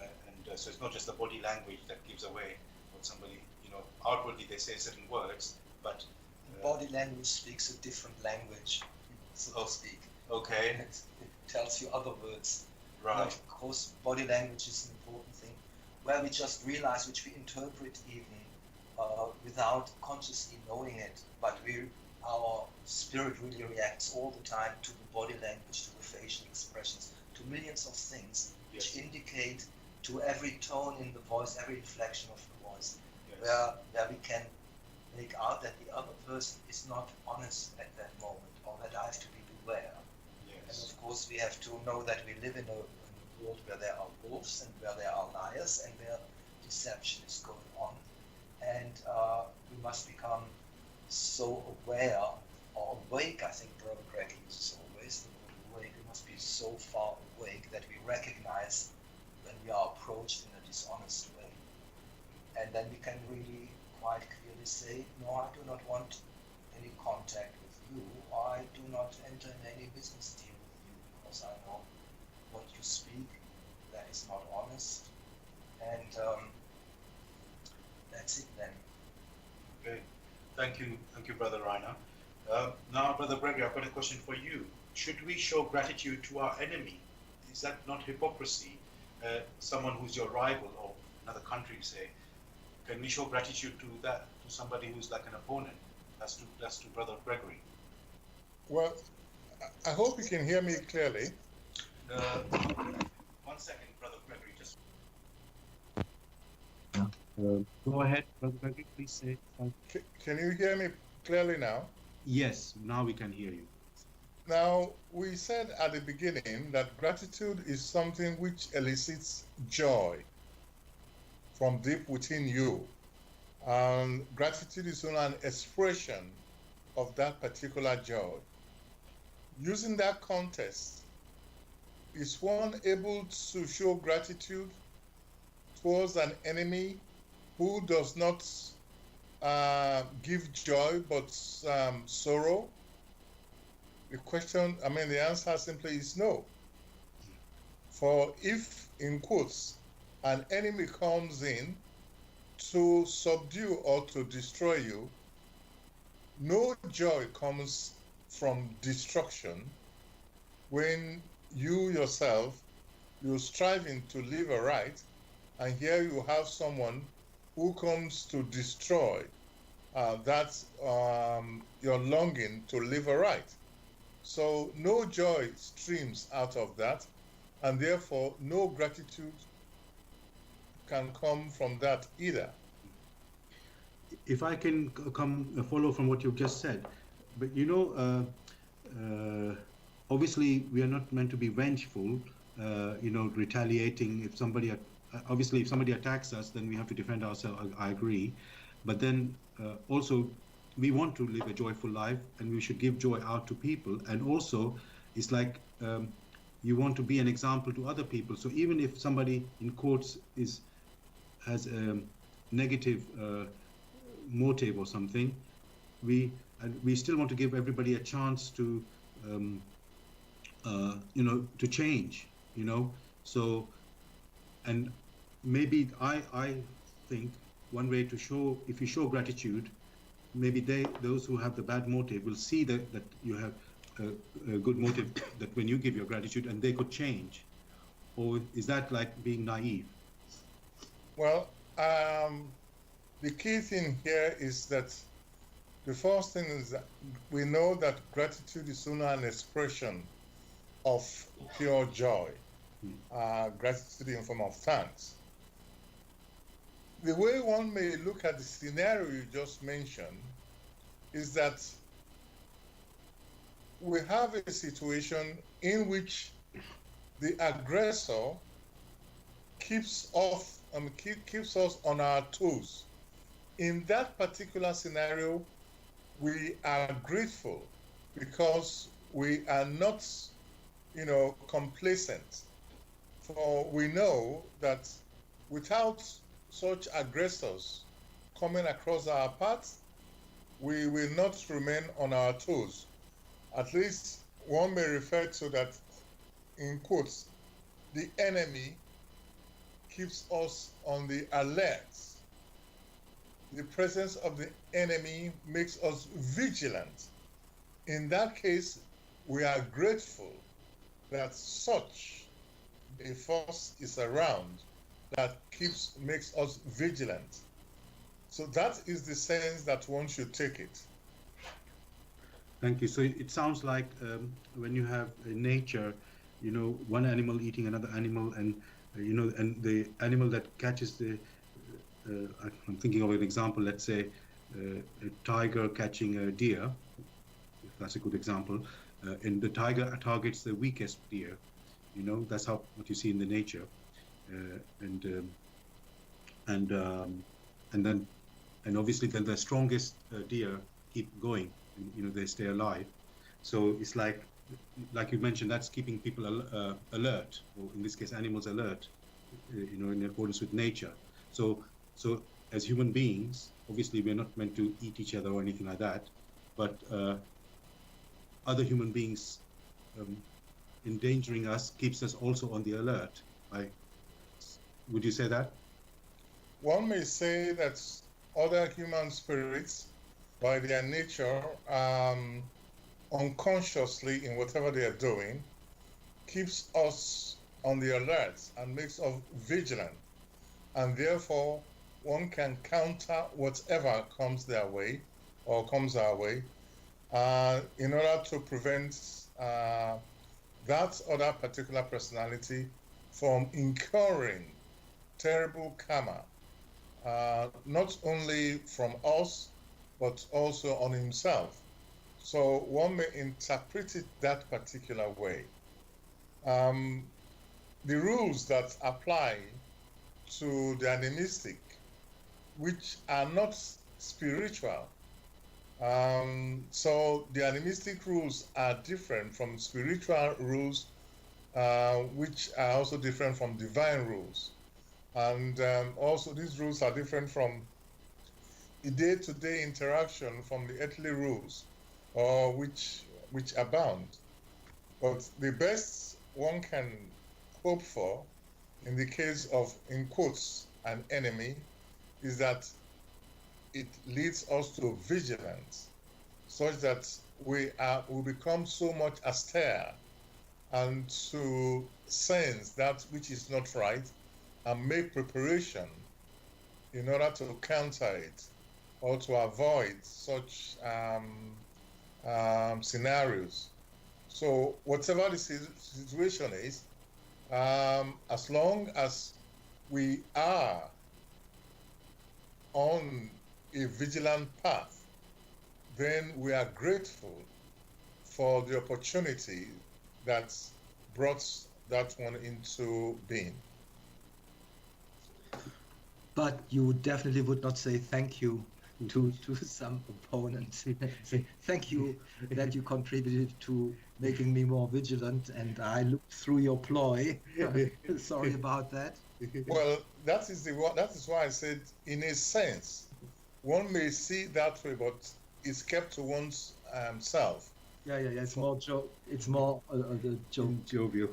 And so it's not just the body language that gives away what somebody, outwardly they say certain words, but body language speaks a different language, so to speak. Okay. It tells you other words. Right. And of course, body language is an important thing, where we just realize, which we interpret even without consciously knowing it, but our spirit really reacts all the time to the body language, to the facial expressions, to millions of things, which indicate to every tone in the voice, every inflection of the voice, where we can make out that the other person is not honest at that moment, or that I have to be beware. And of course we have to know that we live in a world where there are wolves and where there are liars and where deception is going on. And we must become so aware, or awake, I think Brother Greg uses always the word awake. We must be so far awake that we recognize when we are approached in a dishonest way. And then we can really quite clearly say, no, I do not want any contact with you, or I do not enter in any business deal with you because I know what you speak, that is not honest. And that's it then. Okay. Thank you, Brother Reiner. Now, Brother Gregory, I've got a question for you. Should we show gratitude to our enemy? Is that not hypocrisy? Someone who's your rival or another country, say, can we show gratitude to somebody who's like an opponent? That's to Brother Gregory. Well, I hope you can hear me clearly. 1 second, Brother Gregory, just. Go ahead, Brother Gregory, please say something. Can you hear me clearly now? Yes, now we can hear you. Now, we said at the beginning that gratitude is something which elicits joy from deep within you. And gratitude is only an expression of that particular joy. Using that context, is one able to show gratitude towards an enemy who does not give joy but sorrow? The answer simply is no. For if, in quotes, an enemy comes in to subdue or to destroy you, no joy comes from destruction when you yourself, you're striving to live aright, and here you have someone who comes to destroy your longing to live aright. So no joy streams out of that, and therefore no gratitude can come from that either. If I can follow from what you've just said, but obviously we are not meant to be vengeful, retaliating. If somebody attacks us, then we have to defend ourselves. I agree, but then also we want to live a joyful life, and we should give joy out to people. And also, it's like you want to be an example to other people. So even if somebody, in quotes, has a negative motive or something, we still want to give everybody a chance to to change. So, and maybe I think one way to show, if you show gratitude, maybe those who have the bad motive will see that you have a good motive, that when you give your gratitude, and they could change. Or is that like being naive? Well, the key thing here is that the first thing is that we know that gratitude is only an expression of pure joy, gratitude in form of thanks. The way one may look at the scenario you just mentioned is that we have a situation in which the aggressor keeps us on our toes. In that particular scenario, we are grateful because we are not, complacent. For we know that without such aggressors coming across our path, we will not remain on our toes. At least one may refer to that, in quotes, the enemy keeps us on the alert. The presence of the enemy makes us vigilant. In that case, we are grateful that such a force is around that makes us vigilant. So that is the sense that one should take it. Thank you. So it sounds like when you have nature, one animal eating another animal, and and the animal that catches the I'm thinking of an example. Let's say a tiger catching a deer. If that's a good example, and the tiger targets the weakest deer. That's what you see in the nature, and obviously then the strongest deer keep going. And, they stay alive. So it's like you mentioned, that's keeping people alert, or in this case, animals alert. In accordance with nature. So as human beings, obviously we're not meant to eat each other or anything like that, but other human beings endangering us keeps us also on the alert. Would you say that? One may say that other human spirits, by their nature, unconsciously in whatever they are doing, keeps us on the alert and makes us vigilant. And therefore, one can counter whatever comes their way or comes our way in order to prevent that other particular personality from incurring terrible karma, not only from us, but also on himself. So one may interpret it that particular way. The rules that apply to the animistic, which are not spiritual. So the animistic rules are different from spiritual rules, which are also different from divine rules. And also these rules are different from the day-to-day interaction from the earthly rules, which abound. But the best one can hope for in the case of, in quotes, an enemy, is that it leads us to vigilance, such that we become so much austere and to sense that which is not right and make preparation in order to counter it or to avoid such scenarios. So whatever the situation is, as long as we are on a vigilant path, then we are grateful for the opportunity that brought that one into being. But you definitely would not say thank you to some opponents. Thank you that you contributed to making me more vigilant, and I looked through your ploy. Sorry about that. Well, that is why I said, in a sense, one may see that way, but it's kept to one's self. Yeah. It's more joke. It's more the joke. Jovial.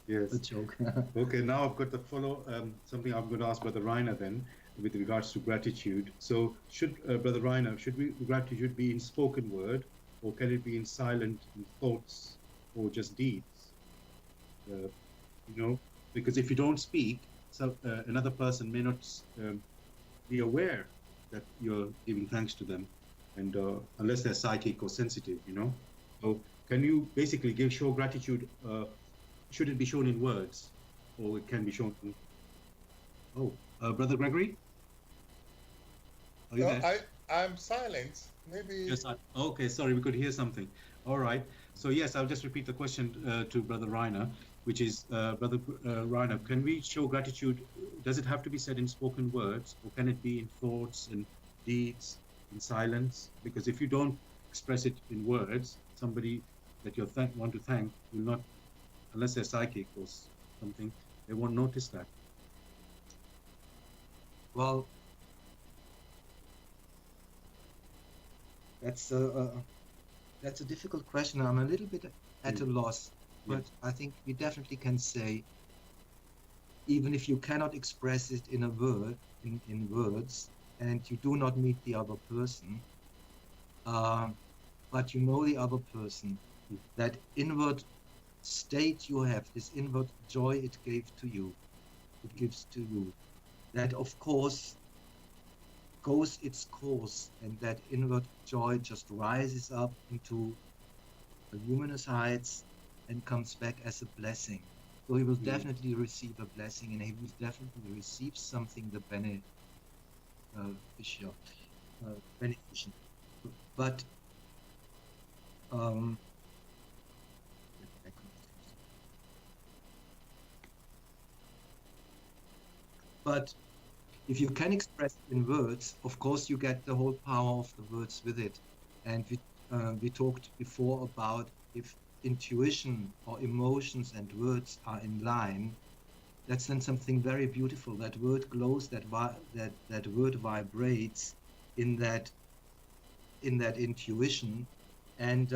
Yes. The joke. Okay, now I've got the something I'm going to ask Brother Reiner then, with regards to gratitude. So, Brother Reiner, should gratitude be in spoken word, or can it be in silent thoughts, or just deeds? Because if you don't speak, another person may not be aware that you're giving thanks to them, and unless they're psychic or sensitive, So, can you basically show gratitude? Should it be shown in words, or it can be shown in... Brother Gregory? Are you No, there? I'm silent. Maybe. Yes. Okay, sorry, we could hear something. All right. So yes, I'll just repeat the question to Brother Reiner, which is, Brother Reiner, can we show gratitude? Does it have to be said in spoken words, or can it be in thoughts and deeds, in silence? Because if you don't express it in words, somebody that you want to thank will not, unless they're psychic or something, they won't notice that. Well, that's a difficult question. I'm a little bit at a loss, but I think we definitely can say, even if you cannot express it in a word, in words, and you do not meet the other person, but you know the other person, that inward state you have, this inward joy it gives to you, that of course goes its course, and that inward joy just rises up into the luminous heights and comes back as a blessing. So he will definitely receive a blessing, and he will definitely receive something the beneficial. But if you can express it in words, of course you get the whole power of the words with it. And we talked before about if intuition or emotions and words are in line, that's then something very beautiful. That word glows, that word vibrates in that intuition, and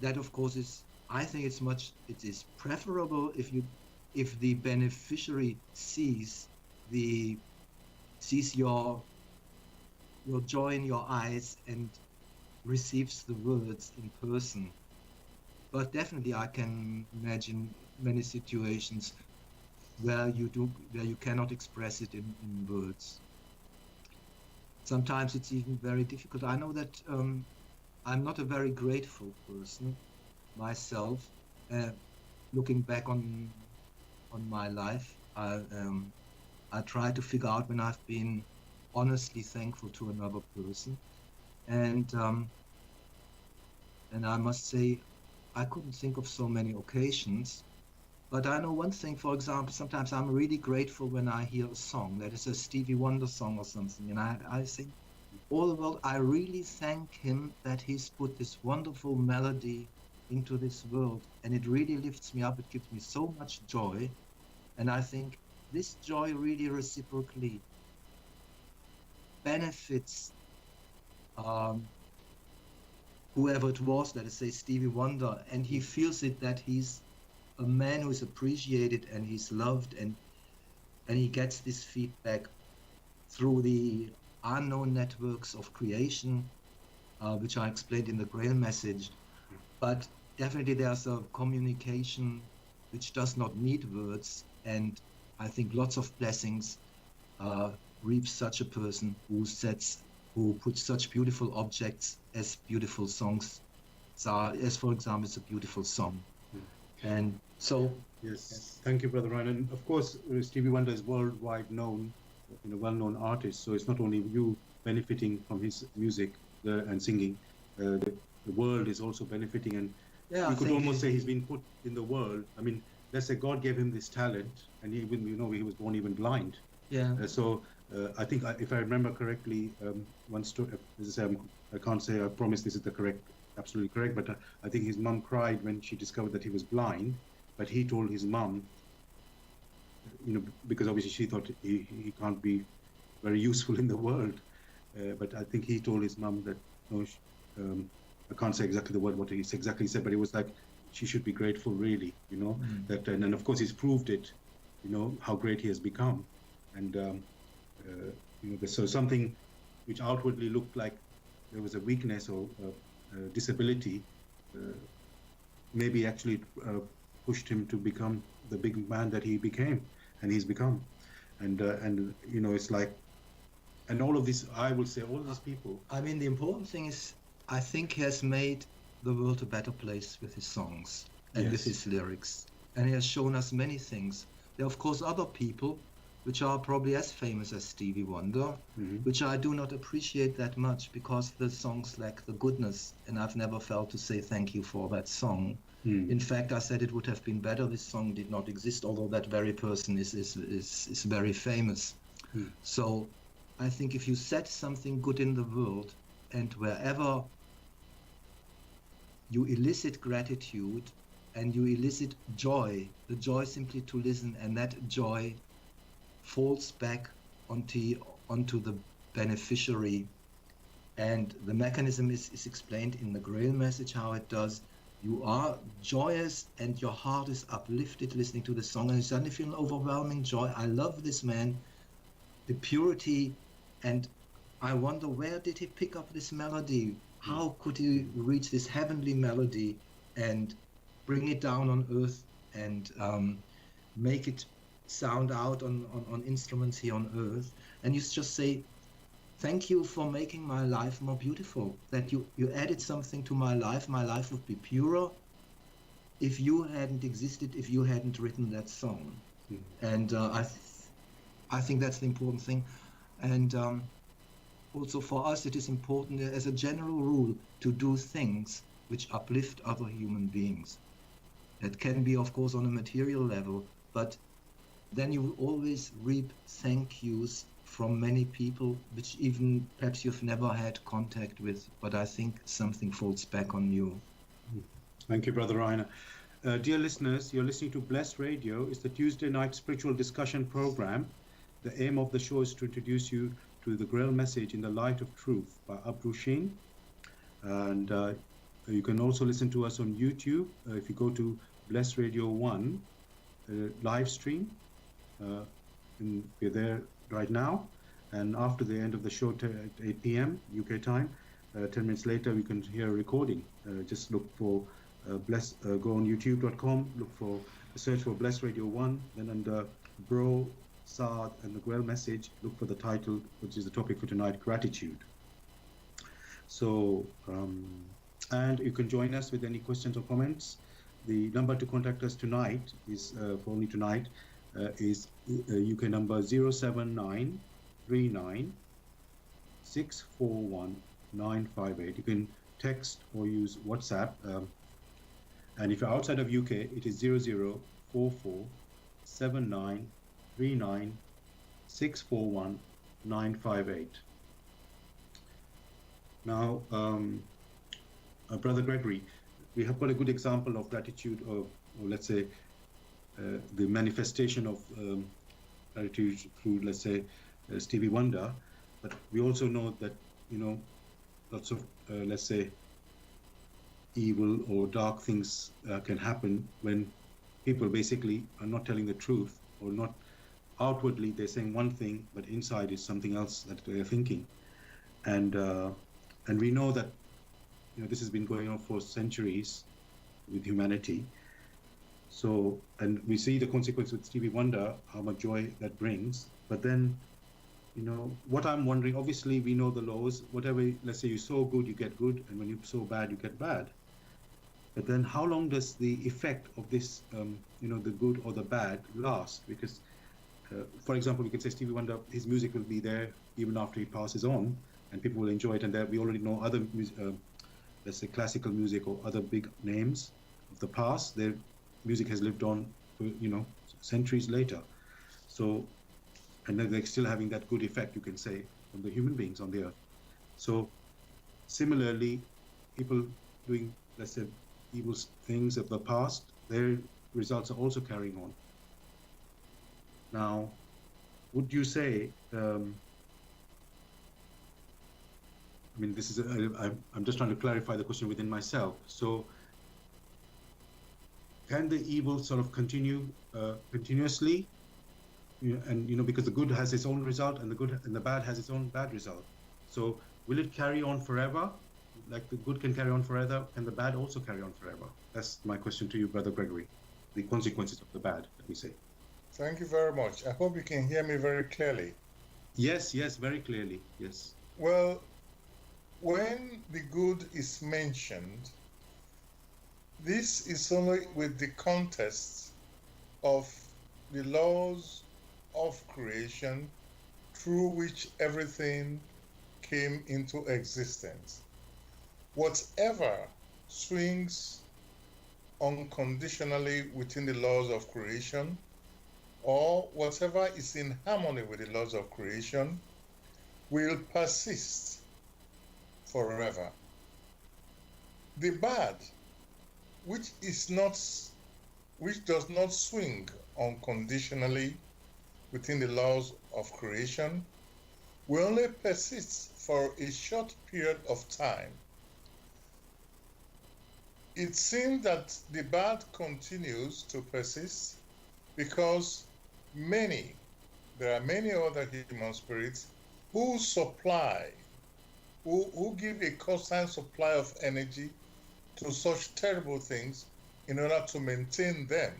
that of course is, I think it is preferable if the beneficiary sees your joy in your eyes and receives the words in person. But definitely I can imagine many situations where you cannot express it in words. Sometimes it's even very difficult. I know that I'm not a very grateful person myself. Looking back on my life, I try to figure out when I've been honestly thankful to another person, and I must say I couldn't think of so many occasions. But I know one thing, for example, sometimes I'm really grateful when I hear a song that is a Stevie Wonder song or something, and I think, all the world, I really thank him that he's put this wonderful melody into this world, and it really lifts me up. It gives me so much joy, and I think this joy really reciprocally benefits whoever it was, let us say Stevie Wonder, and he feels it, that he's a man who is appreciated and he's loved, and he gets this feedback through the unknown networks of creation, which I explained in the Grail message. But definitely there's a communication which does not need words, and I think lots of blessings reaps such a person who puts such beautiful objects as beautiful songs are, as for example, it's a beautiful song. And so yes, thank you, Brother Ryan. And of course, Stevie Wonder is worldwide known, well-known artist. So it's not only you benefiting from his music and singing. The world is also benefiting, and you could almost say he's been put in the world. I mean, let's say God gave him this talent, and he was born even blind. Yeah. I think, if I remember correctly, one story. As I say, I can't say I promise this is absolutely correct, but I think his mum cried when she discovered that he was blind. But he told his mum, because obviously she thought he can't be very useful in the world. But I think he told his mum that, I can't say exactly the word what he exactly said, but it was like she should be grateful, really, that, and of course he's proved it, how great he has become, and so something which outwardly looked like there was a weakness or disability, maybe actually pushed him to become the big man that he became, and he's become, and it's like, and all of this, I will say, all these people. I mean, the important thing is I think he has made the world a better place with his songs and with Yes. his lyrics. And he has shown us many things. There are, of course, other people which are probably as famous as Stevie Wonder, which I do not appreciate that much because the songs lack the goodness, and I've never felt to say thank you for that song. In fact, I said it would have been better this song did not exist, although that very person is very famous. So I think if you set something good in the world, and wherever you elicit gratitude and you elicit joy, the joy simply to listen, and that joy falls back onto the beneficiary. And the mechanism is explained in the Grail message, how it does. You are joyous and your heart is uplifted listening to the song, and you suddenly feel an overwhelming joy. I love this man, the purity, and I wonder, where did he pick up this melody? How could he reach this heavenly melody and bring it down on earth and make it sound out on instruments here on earth? And you just say, thank you for making my life more beautiful, that you added something to my life. My life would be purer if you hadn't existed, if you hadn't written that song. And I think that's the important thing. And also for us, it is important as a general rule to do things which uplift other human beings. It can be, of course, on a material level, but then you will always reap thank yous from many people, which even perhaps you've never had contact with, but I think something falls back on you. Thank you, Brother Rainer. Dear listeners, you're listening to Bless Radio. It's the Tuesday night spiritual discussion program. The aim of the show is to introduce you to the Grail message in the light of truth by Abdul Sheen. And you can also listen to us on YouTube. If you go to Bless Radio 1 live stream, we're there right now. And after the end of the show at 8 p.m. UK time, 10 minutes later, we can hear a recording. Just look for go on youtube.com, search for Bless Radio 1, then under Bro, Sard, and the Grail message, look for the title, which is the topic for tonight, gratitude. So, and you can join us with any questions or comments. The number to contact us tonight is, for only tonight, is UK number 07939 641 958. You can text or use WhatsApp. And if you're outside of UK, it is 0044 7939 641 958. Now, Brother Gregory, we have got a good example of gratitude, or let's say, the manifestation of gratitude through, let's say, Stevie Wonder. But we also know that, lots of, let's say, evil or dark things can happen when people basically are not telling the truth, or not outwardly they're saying one thing, but inside is something else that they're thinking. And we know that this has been going on for centuries with humanity. So, and we see the consequence with Stevie Wonder, how much joy that brings. But then, what I'm wondering, obviously we know the laws, whatever, let's say you sow good, you get good, and when you sow bad, you get bad. But then how long does the effect of this, the good or the bad last? Because, for example, we could say Stevie Wonder, his music will be there even after he passes on, and people will enjoy it. And we already know other, let's say, classical music or other big names of the past, their music has lived on for, centuries later. So, and then they're still having that good effect, you can say, on the human beings on the earth. So, similarly, people doing, let's say, evil things of the past, their results are also carrying on. Now, would you say, this is, I'm just trying to clarify the question within myself. So, can the evil sort of continue continuously? And because the good has its own result, and the bad has its own bad result. So, will it carry on forever? Like the good can carry on forever, can the bad also carry on forever? That's my question to you, Brother Gregory. The consequences of the bad, let me say. Thank you very much. I hope you can hear me very clearly. Yes, very clearly, yes. Well, when the good is mentioned, this is only with the context of the laws of creation through which everything came into existence. Whatever swings unconditionally within the laws of creation, or whatever is in harmony with the laws of creation, will persist forever. The bad, which does not swing unconditionally within the laws of creation, will only persist for a short period of time. It seems that the bad continues to persist because there are many other human spirits who give a constant supply of energy to such terrible things in order to maintain them.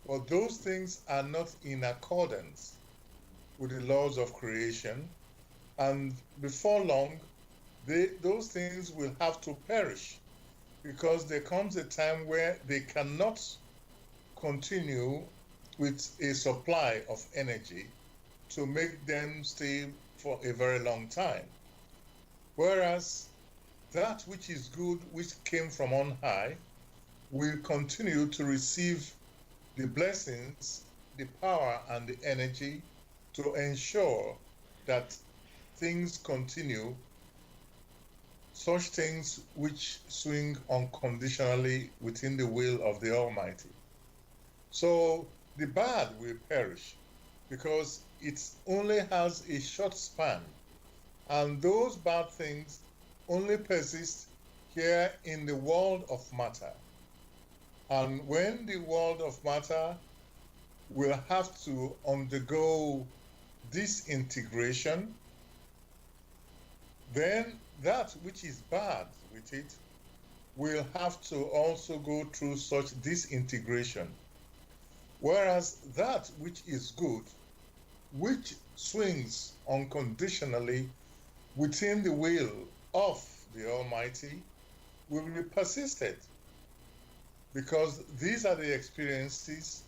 But those things are not in accordance with the laws of creation, and before long, those things will have to perish, because there comes a time where they cannot continue with a supply of energy to make them stay for a very long time. Whereas that which is good, which came from on high, will continue to receive the blessings, the power, and the energy to ensure that things continue, such things which swing unconditionally within the will of the Almighty. So the bad will perish because it only has a short span, and those bad things only persist here in the world of matter. And when the world of matter will have to undergo disintegration, then that which is bad with it will have to also go through such disintegration. Whereas that which is good, which swings unconditionally within the will of the Almighty, will be persisted, because these are the experiences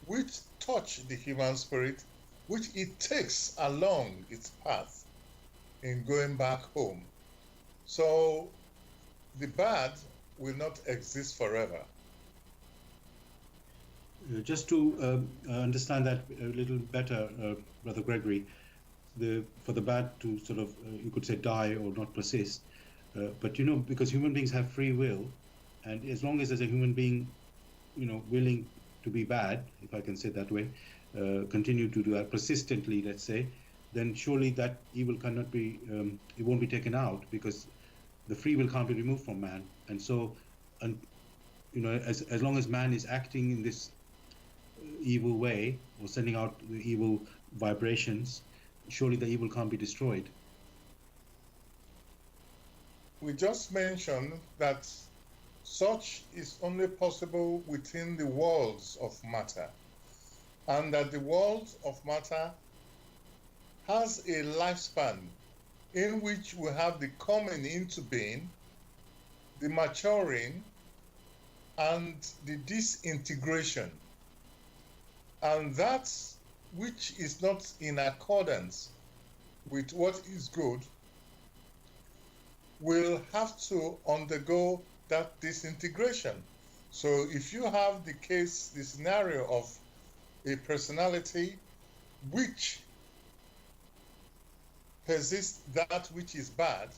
which touch the human spirit, which it takes along its path in going back home. So the bad will not exist forever. Just to understand that a little better, Brother Gregory, for the bad to sort of, you could say, die or not persist, but because human beings have free will, and as long as there's a human being, willing to be bad, if I can say it that way, continue to do that persistently, let's say, then surely that evil cannot be, it won't be taken out, because the free will can't be removed from man. And so, as long as man is acting in this evil way, or sending out the evil vibrations, surely the evil can't be destroyed. We just mentioned that such is only possible within the walls of matter, and that the walls of matter has a lifespan in which we have the coming into being, the maturing, and the disintegration. And that which is not in accordance with what is good will have to undergo that disintegration. So if you have the scenario of a personality which persists that which is bad,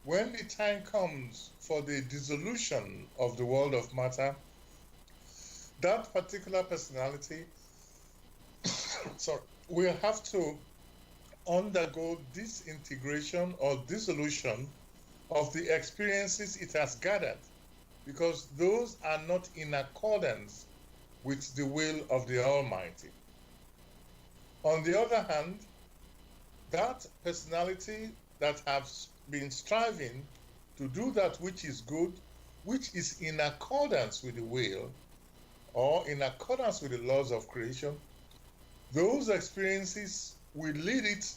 when the time comes for the dissolution of the world of matter, that particular personality will have to undergo disintegration or dissolution of the experiences it has gathered, because those are not in accordance with the will of the Almighty. On the other hand, that personality that has been striving to do that which is good, which is in accordance with the will, or in accordance with the laws of creation, those experiences will lead it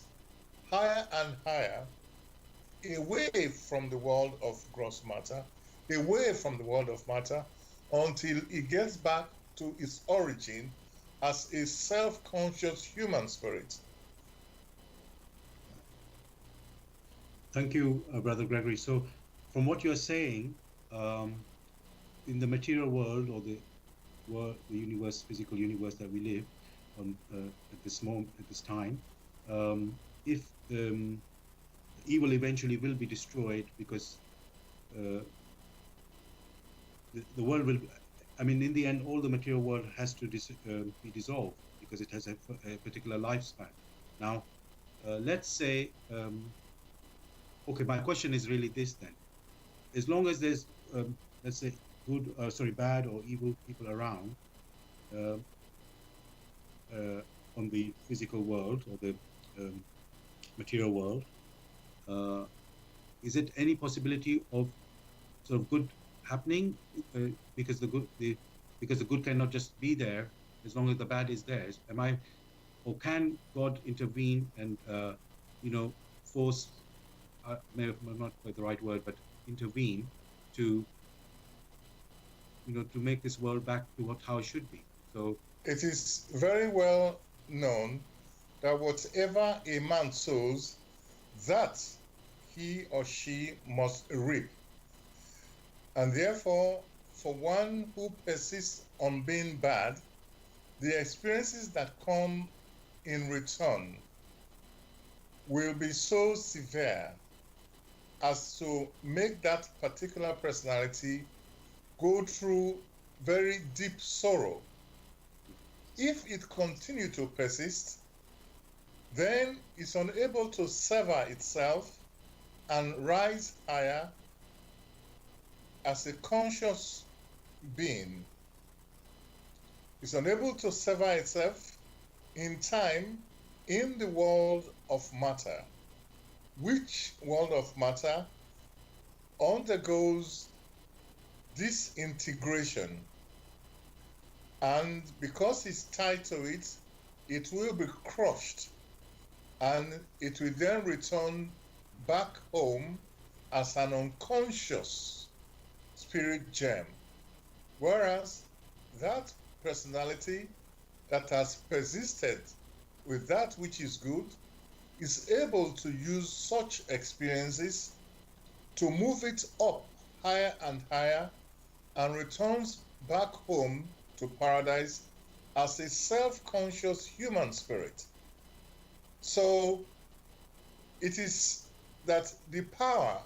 higher and higher away from the world of gross matter, away from the world of matter, until it gets back to its origin as a self-conscious human spirit. Thank you, Brother Gregory. So, from what you're saying, in the material world, or the universe, physical universe that we live on at this moment, at this time, if evil eventually will be destroyed, because the world will, I mean, in the end, all the material world has to be dissolved, because it has a particular lifespan. Now, let's say, okay, my question is really this then. As long as there's, let's say, bad or evil people around on the physical world or the material world, is it any possibility of sort of good happening? Because the good cannot just be there as long as the bad is there. Or can God intervene and force? May have not quite the right word, but intervene to to make this world back to how it should be. So it is very well known that whatever a man sows, that he or she must reap. And therefore, for one who persists on being bad, the experiences that come in return will be so severe as to make that particular personality go through very deep sorrow. If it continues to persist, then it's unable to sever itself and rise higher as a conscious being. It's unable to sever itself in time in the world of matter, which world of matter undergoes disintegration, and because it's tied to it, it will be crushed, and it will then return back home as an unconscious spirit gem. Whereas that personality that has persisted with that which is good is able to use such experiences to move it up higher and higher, and returns back home to paradise as a self-conscious human spirit. So it is that the power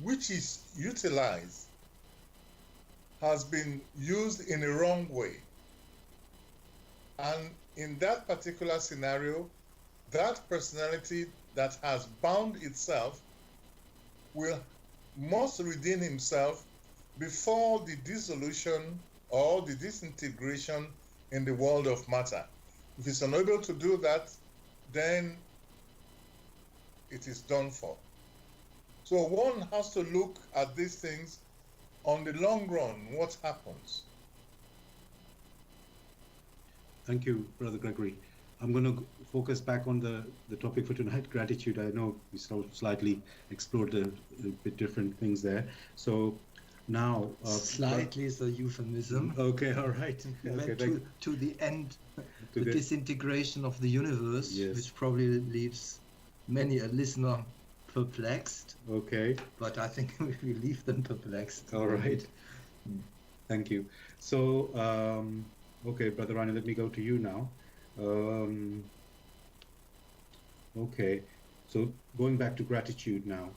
which is utilized has been used in a wrong way. And in that particular scenario, that personality that has bound itself must redeem himself before the dissolution or the disintegration in the world of matter. If he's unable to do that, then it is done for. So one has to look at these things on the long run, what happens. Thank you, Brother Gregory. I'm going to focus back on the topic for tonight, gratitude. I know we slightly explored a bit different things there. So now... slightly is a euphemism. Okay, all right. We okay, went to the end, the disintegration of the universe, yes. Which probably leaves many a listener perplexed. Okay. But I think we leave them perplexed. All right. Thank you. So, okay, Brother Rani, let me go to you now. Okay, so going back to gratitude now.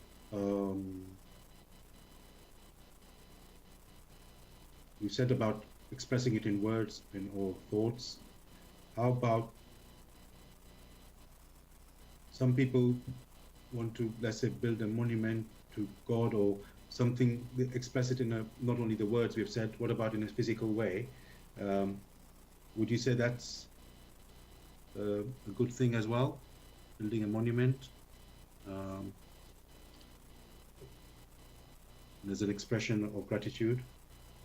You said about expressing it in words or thoughts. How about some people want to, let's say, build a monument to God or something, express it in not only the words we've said, what about in a physical way? Would you say that's a good thing as well, building a monument as an expression of gratitude?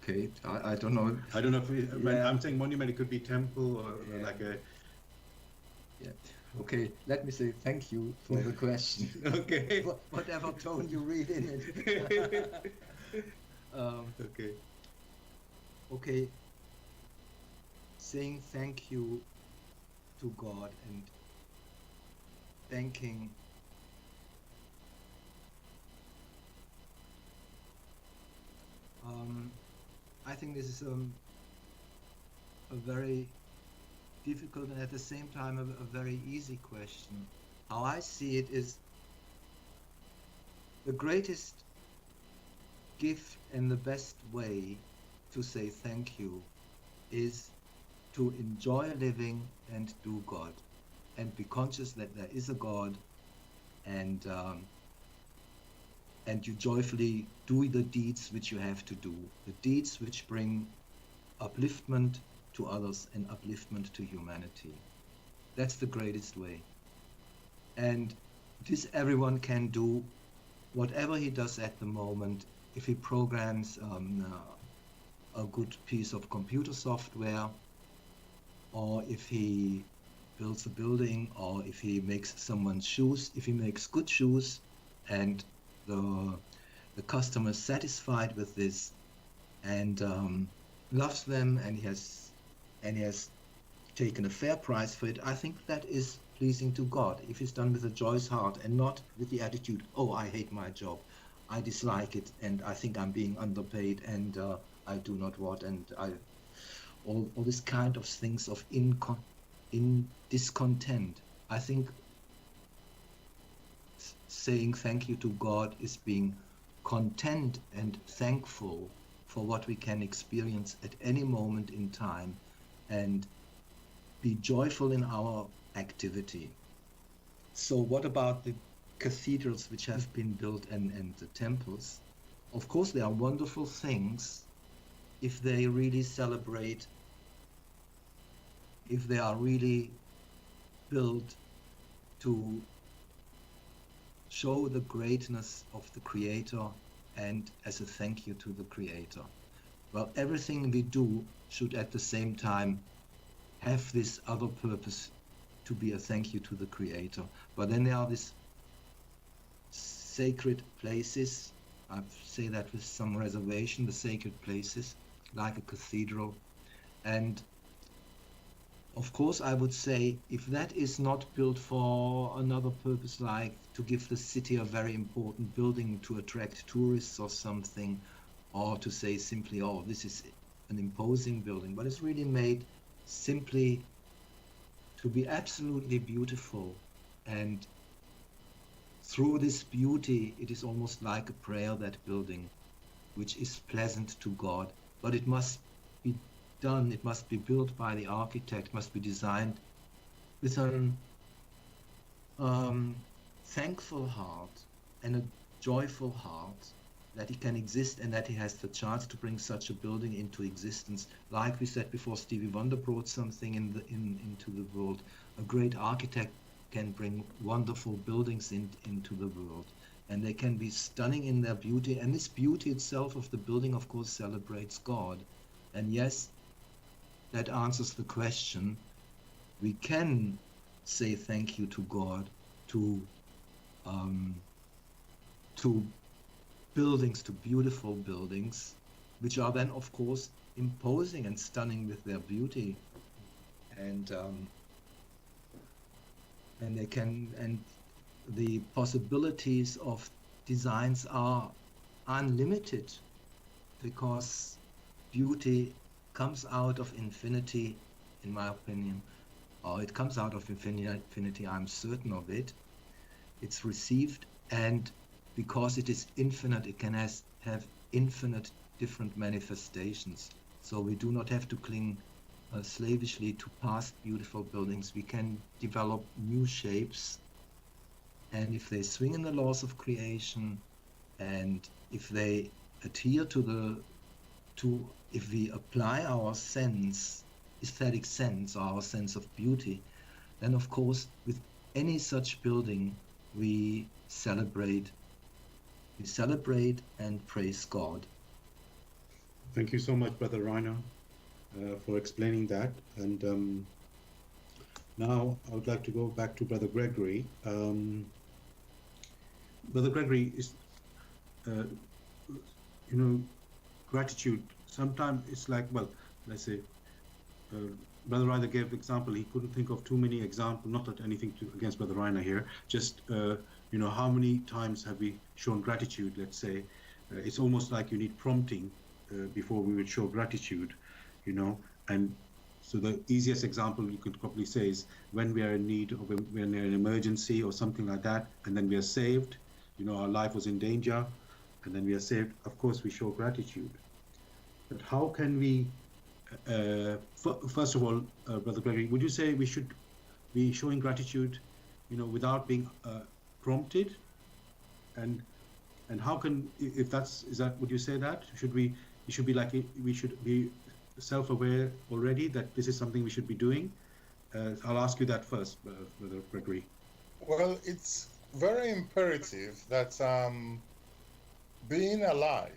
Okay, I don't know. I don't know if when I'm saying monument, it could be temple or like a. Yeah, Okay, let me say thank you for the question. Okay. Whatever tone you read in it. Okay. Okay, saying thank you to God and thanking I think this is a very difficult and at the same time a very easy question. How I see it is the greatest gift and the best way to say thank you is to enjoy living and do God and be conscious that there is a God and you joyfully do the deeds which you have to do, the deeds which bring upliftment to others and upliftment to humanity. That's the greatest way. And this everyone can do, whatever he does at the moment. If he programs a good piece of computer software, or if he builds a building, or if he makes someone's shoes, if he makes good shoes and the customer is satisfied with this and loves them, and he has taken a fair price for it, I think that is pleasing to God if it's done with a joyous heart and not with the attitude, oh, I hate my job, I dislike it, and I think I'm being underpaid, and I do not want, and all this kind of things of in discontent. I think saying thank you to God is being content and thankful for what we can experience at any moment in time and be joyful in our activity. So what about the cathedrals which have been built and the temples? Of course, they are wonderful things if they really celebrate, if they are really built to show the greatness of the Creator and as a thank you to the Creator. Well, everything we do should at the same time have this other purpose to be a thank you to the Creator. But then there are these sacred places, I say that with some reservation, the sacred places, like a cathedral. And of course, I would say if that is not built for another purpose, like to give the city a very important building to attract tourists or something, or to say simply, oh, this is an imposing building, but it's really made simply to be absolutely beautiful. And through this beauty, it is almost like a prayer, that building, which is pleasant to God, but it must be done, it must be built by the architect, must be designed with an thankful heart and a joyful heart that he can exist and that he has the chance to bring such a building into existence. Like we said before, Stevie Wonder brought something into the world. A great architect can bring wonderful buildings into the world, and they can be stunning in their beauty, and this beauty itself of the building of course celebrates God. And yes, that answers the question. We can say thank you to God, to buildings, to beautiful buildings, which are then of course imposing and stunning with their beauty, and they can, and the possibilities of designs are unlimited, because beauty comes out of infinity, in my opinion, or it comes out of infinity, I'm certain of it. It's received, and because it is infinite, it can have infinite different manifestations. So we do not have to cling slavishly to past beautiful buildings. We can develop new shapes, and if they swing in the laws of creation, and if they adhere if we apply our aesthetic sense, or our sense of beauty, then of course with any such building we celebrate and praise God. Thank you so much, Brother Rainer, for explaining that. And Now I would like to go back to Brother Gregory. Brother Gregory is, gratitude. Sometimes it's like, well, let's say, Brother Reiner gave example. He couldn't think of too many examples. Not that anything against Brother Reiner here. Just how many times have we shown gratitude? Let's say, it's almost like you need prompting before we would show gratitude, and so the easiest example you could probably say is when we are in need, or when we're in an emergency or something like that, and then we are saved. Our life was in danger, and then we are saved. Of course, we show gratitude. But how can we? First of all, Brother Gregory, would you say we should be showing gratitude, without being prompted? And how can, if that's, would you say that we should be self-aware already that this is something we should be doing? I'll ask you that first, Brother Gregory. Well, it's very imperative that being alive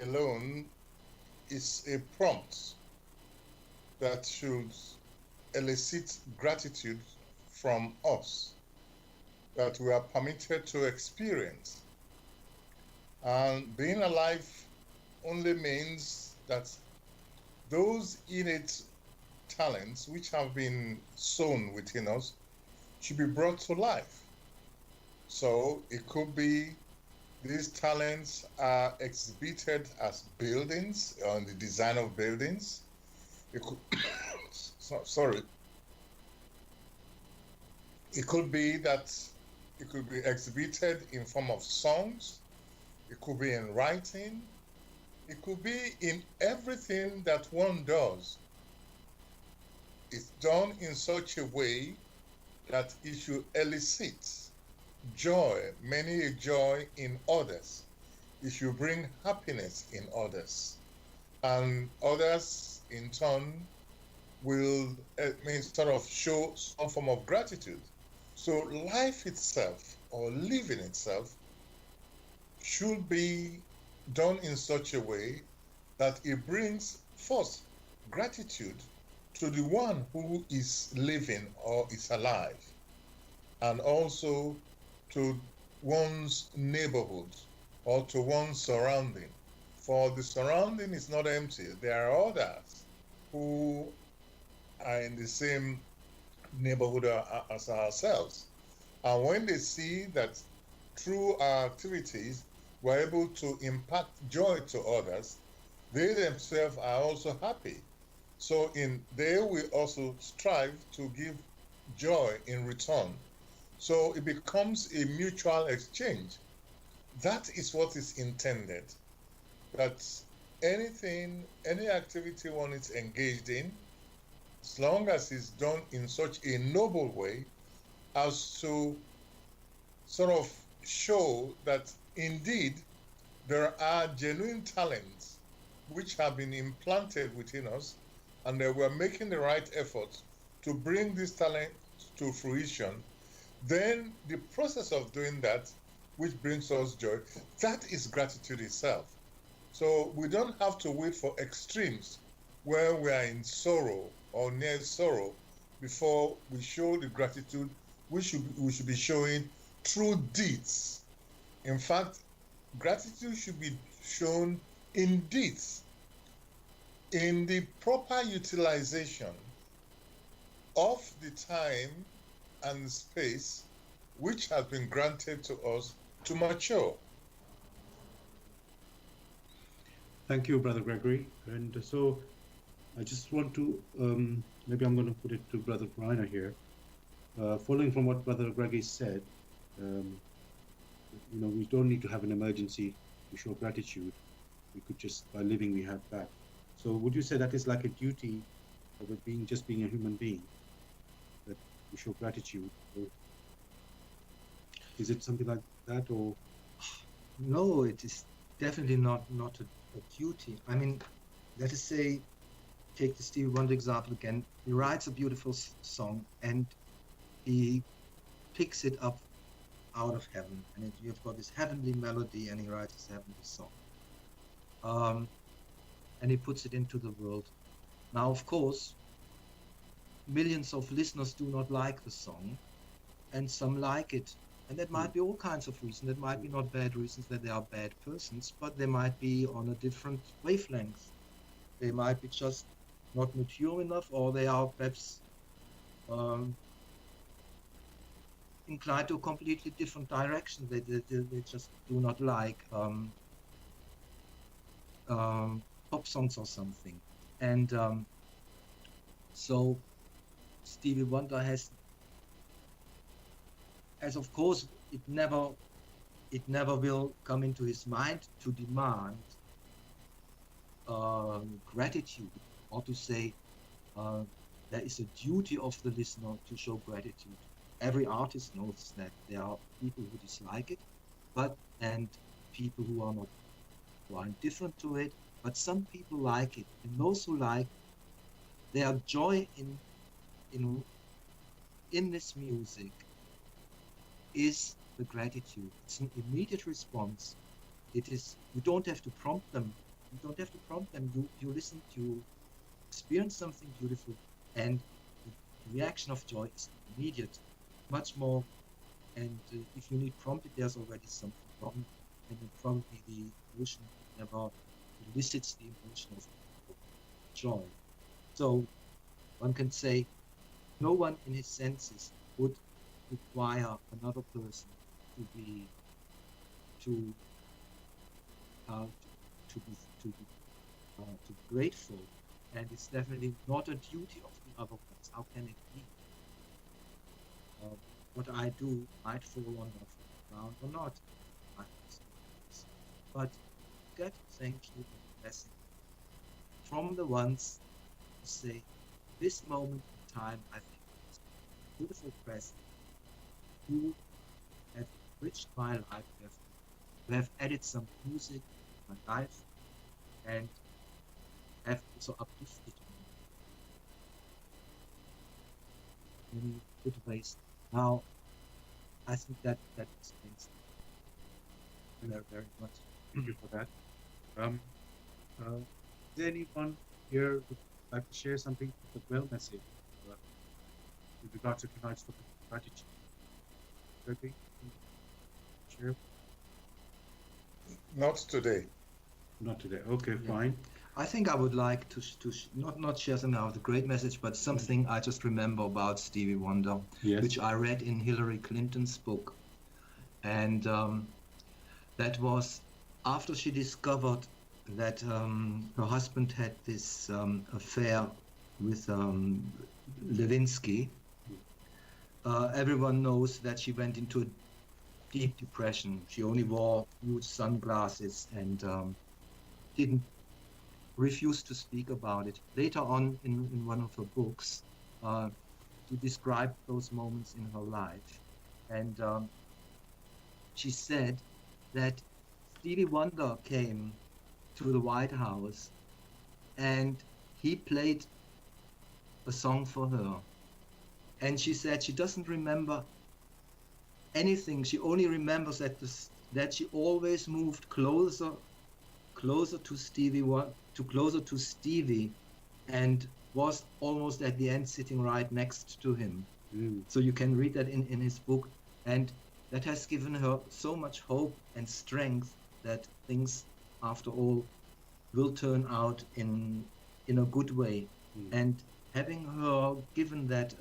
alone is a prompt that should elicit gratitude from us that we are permitted to experience. And being alive only means that those innate talents which have been sown within us should be brought to life. So it could be these talents are exhibited as buildings, on the design of buildings. It could, sorry. It could be that it could be exhibited in form of songs. It could be in writing. It could be in everything that one does. It's done in such a way that it should elicit joy, many a joy in others. It should bring happiness in others. And others, in turn, will sort of show some form of gratitude. So life itself, or living itself, should be done in such a way that it brings first gratitude to the one who is living or is alive, and also to one's neighborhood or to one's surrounding. For the surrounding is not empty. There are others who are in the same neighborhood as ourselves. And when they see that through our activities, we're able to impact joy to others, they themselves are also happy. So they will also strive to give joy in return. So it becomes a mutual exchange. That is what is intended. That any activity one is engaged in, as long as it's done in such a noble way as to sort of show that indeed there are genuine talents which have been implanted within us, and that we're making the right effort to bring this talent to fruition, then the process of doing that, which brings us joy, that is gratitude itself. So we don't have to wait for extremes where we are in sorrow or near sorrow before we show the gratitude we should be showing through deeds. In fact, gratitude should be shown in deeds, in the proper utilization of the time and space which has been granted to us to mature. Thank you, Brother Gregory. And so I just want to, maybe I'm going to put it to Brother Reiner here. Following from what Brother Gregory said, we don't need to have an emergency to show gratitude. We could just, by living, we have back. So would you say that is like a duty of it being a human being, that we show gratitude? Or is it something like that, or? No, it is definitely not a duty. I mean, let us say, take the Stevie Wonder example again. He writes a beautiful song and he picks it up out of heaven, and you've got this heavenly melody, and he writes this heavenly song. And he puts it into the world. Now, of course, millions of listeners do not like the song, and some like it. And that might be all kinds of reasons. That might be not bad reasons that they are bad persons, but they might be on a different wavelength. They might be just not mature enough, or they are perhaps inclined to a completely different direction. They just do not like pop songs or something. And so Stevie Wonder has of course it never will come into his mind to demand gratitude, or to say there is a duty of the listener to show gratitude. Every artist knows that there are people who dislike it, and people who are indifferent to it, but some people like it, and those who like, their joy in this music is the gratitude. It's an immediate response. It is, you don't have to prompt them. You listen, you experience something beautiful, and the reaction of joy is immediate, much more. And if you need prompted, there's already something wrong, and then probably the emotion never elicits the emotion of joy. So one can say no one in his senses would require another person to be grateful, and it's definitely not a duty of the other ones. How can it be? What I do might fall on the ground or not, but get thank you and blessing from the ones who say, this moment in time, I think it's a beautiful present, who have enriched my life, who have added some music to my life, and have also uplifted me in many good ways. Now, I think that explains it very, very much. Thank you for that. Is there anyone here who would like to share something with the Grail message with regards to tonight's topic of gratitude? Gregory, share? Not today. Not today. Okay, fine. I think I would like to not share something of the great message, but something I just remember about Stevie Wonder, Yes. which I read in Hillary Clinton's book. And that was after she discovered that her husband had this affair with Lewinsky. Everyone knows that she went into a deep depression. She only wore huge sunglasses and refused to speak about it. Later on in one of her books, she described those moments in her life. And she said that Stevie Wonder came to the White House and he played a song for her. And she said she doesn't remember anything. She only remembers that she always moved closer to Stevie, and was almost at the end sitting right next to him. So you can read that in his book, and that has given her so much hope and strength that things, after all, will turn out in a good way. And having her given that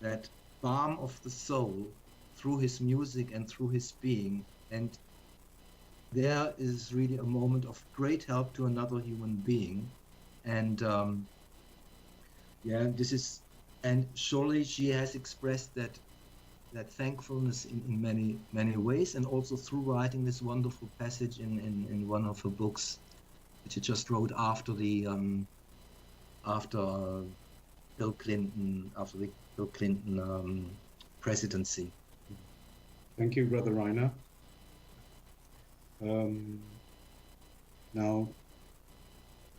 that balm of the soul through his music and through his being, and there is really a moment of great help to another human being. And this is, and surely she has expressed that thankfulness in many ways, and also through writing this wonderful passage in one of her books, which she just wrote after the Bill Clinton presidency. Thank you, Brother Rainer. Now,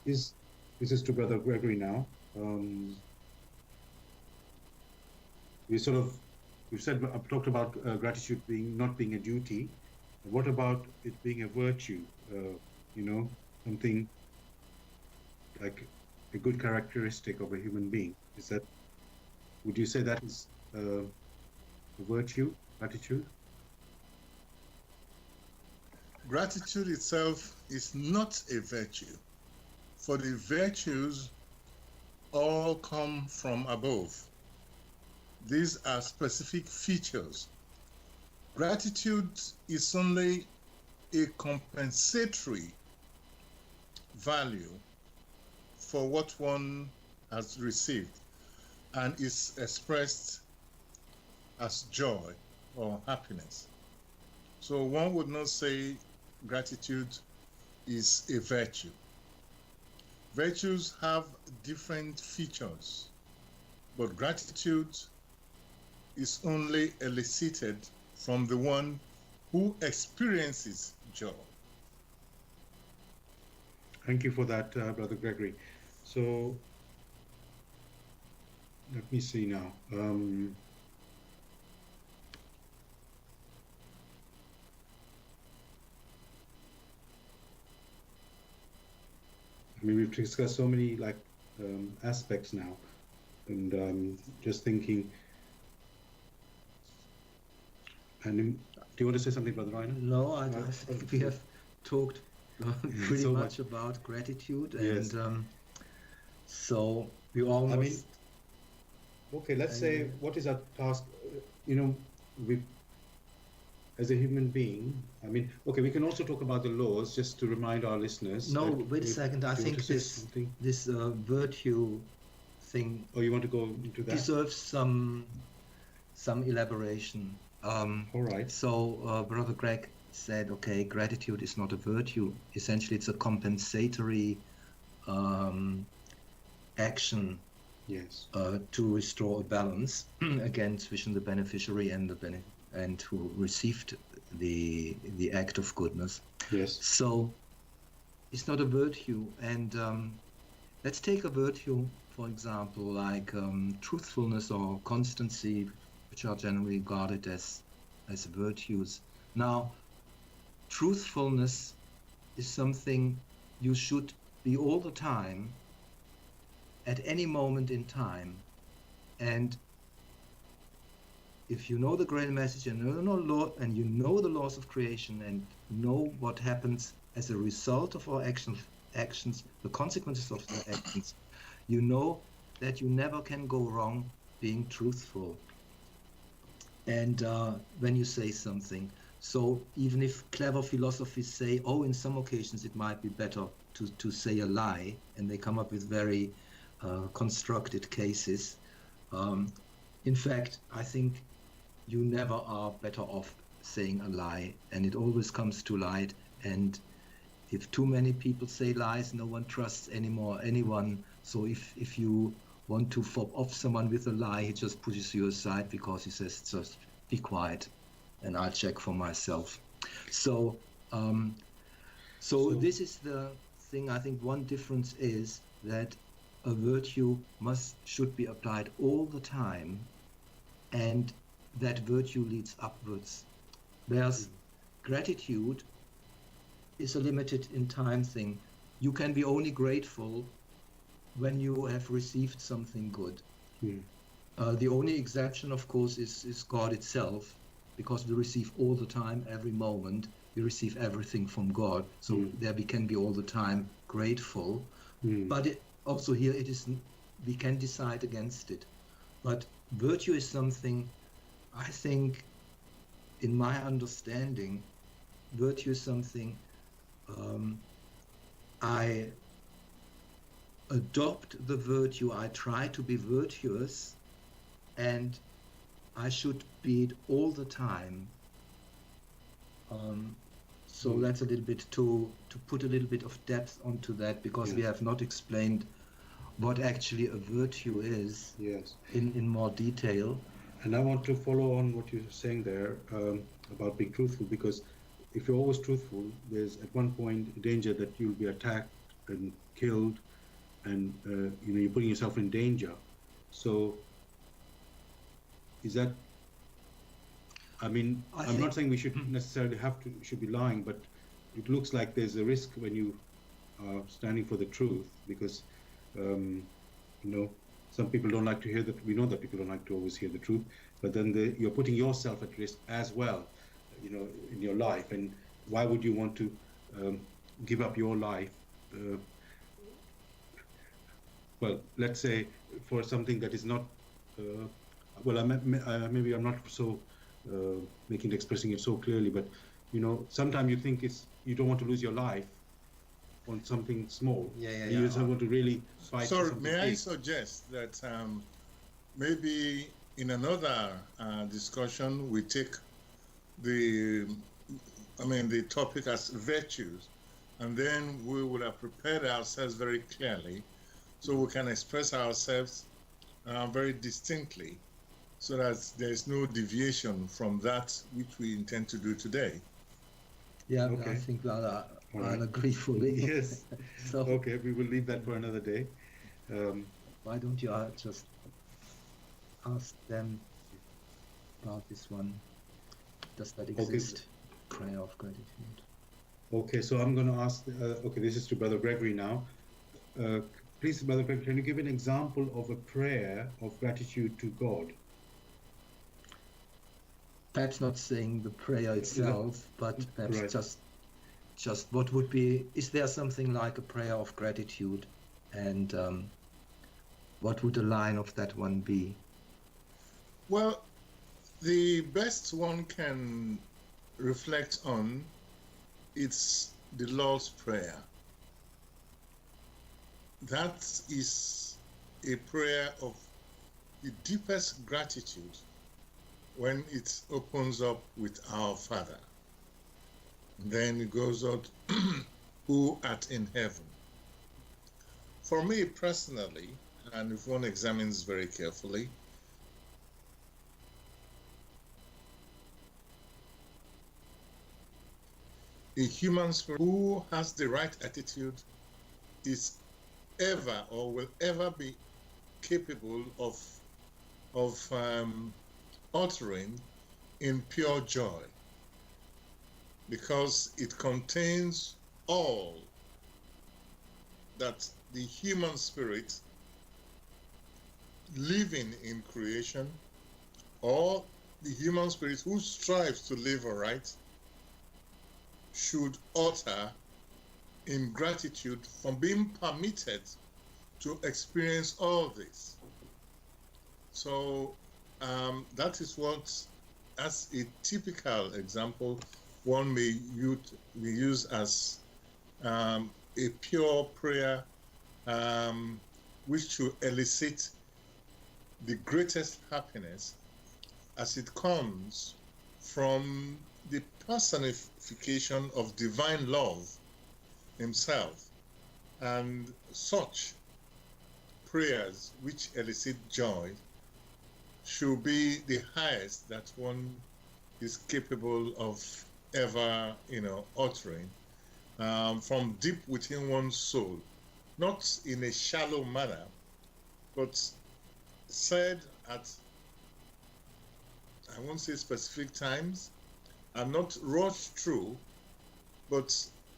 this is to Brother Gregory now. I've talked about gratitude not being a duty. What about it being a virtue? Something like a good characteristic of a human being. Is that, would you say that is a virtue, gratitude? Gratitude itself is not a virtue, for the virtues all come from above. These are specific features. Gratitude is only a compensatory value for what one has received and is expressed as joy or happiness. So one would not say gratitude is a virtue. Virtues have different features, but gratitude is only elicited from the one who experiences joy. Thank you for that, Brother Gregory. So, let me see now. I mean, we've discussed so many aspects now, and just thinking. And do you want to say something, Brother Ryan? No, I think we have talked pretty so much about gratitude, Yes. and so we almost. Okay, let's say, what is our task? We, as a human being, I mean, okay, we can also talk about the laws, just to remind our listeners. No, wait a second. I think this virtue thing. Oh, you want to go into that? Deserves some elaboration. All right. So Brother Greg said, okay, gratitude is not a virtue. Essentially, it's a compensatory action. Yes. To restore a balance again between the beneficiary and who received the act of goodness. Yes. So it's not a virtue, and let's take a virtue, for example, like truthfulness or constancy, which are generally regarded as virtues. Now, truthfulness is something you should be all the time, at any moment in time. And if you know the Grail message and you know the laws of creation and know what happens as a result of our actions, the consequences of the actions, you know that you never can go wrong being truthful. And when you say something, so even if clever philosophers say, oh, in some occasions it might be better to say a lie, and they come up with very constructed cases. In fact, I think you never are better off saying a lie, and it always comes to light. And if too many people say lies, no one trusts anyone. So if you want to fob off someone with a lie, he just pushes you aside because he says, just be quiet and I'll check for myself. So this is the thing. I think one difference is that a virtue should be applied all the time, and that virtue leads upwards. Whereas gratitude is a limited in time thing. You can be only grateful when you have received something good. The only exception, of course, is God itself, because we receive all the time, every moment. We receive everything from God, so there we can be all the time grateful. But also here we can decide against it. But virtue is something, I think, in my understanding, virtue is something I adopt the virtue, I try to be virtuous, and I should be it all the time. So that's a little bit to put a little bit of depth onto that, because we have not explained what actually a virtue is in more detail. And I want to follow on what you're saying there about being truthful, because if you're always truthful, there's at one point a danger that you'll be attacked and killed, and you're putting yourself in danger. So is that, I mean, I'm not saying we should necessarily should be lying, but it looks like there's a risk when you are standing for the truth, because some people don't like to hear that. We know that people don't like to always hear the truth, but then you're putting yourself at risk as well, in your life. And why would you want to give up your life? Well, let's say for something that is not. Maybe I'm not so expressing it so clearly, but sometimes you think you don't want to lose your life on something small. You just want to really fight. So may I suggest that maybe in another discussion we take the topic as virtues, and then we would have prepared ourselves very clearly so we can express ourselves very distinctly, so that there is no deviation from that which we intend to do today. Yeah, Okay. I think that I'll right. agree fully. Yes. So Okay, we will leave that for another day. why don't you just ask them about this one? Does that exist? Prayer of gratitude. Okay, so I'm going to ask. This is to Brother Gregory now. Please, Brother Gregory, can you give an example of a prayer of gratitude to God? Perhaps not saying the prayer itself, but perhaps Right. just what would be, is there something like a prayer of gratitude, and what would a line of that one be? Well, the best one can reflect on, it's the Lord's Prayer. That is a prayer of the deepest gratitude when it opens up with our Father. Then it goes out, who art in heaven. For me personally, and if one examines very carefully, a human spirit who has the right attitude is ever or will ever be capable of uttering in pure joy, because it contains all that the human spirit living in creation, or the human spirit who strives to live aright, should utter in gratitude for being permitted to experience all this. So that is what, as a typical example, one may use as a pure prayer which should elicit the greatest happiness as it comes from the personification of divine love himself. And such prayers which elicit joy should be the highest that one is capable of ever, uttering from deep within one's soul, not in a shallow manner, but said at, I won't say specific times, and not rushed through, but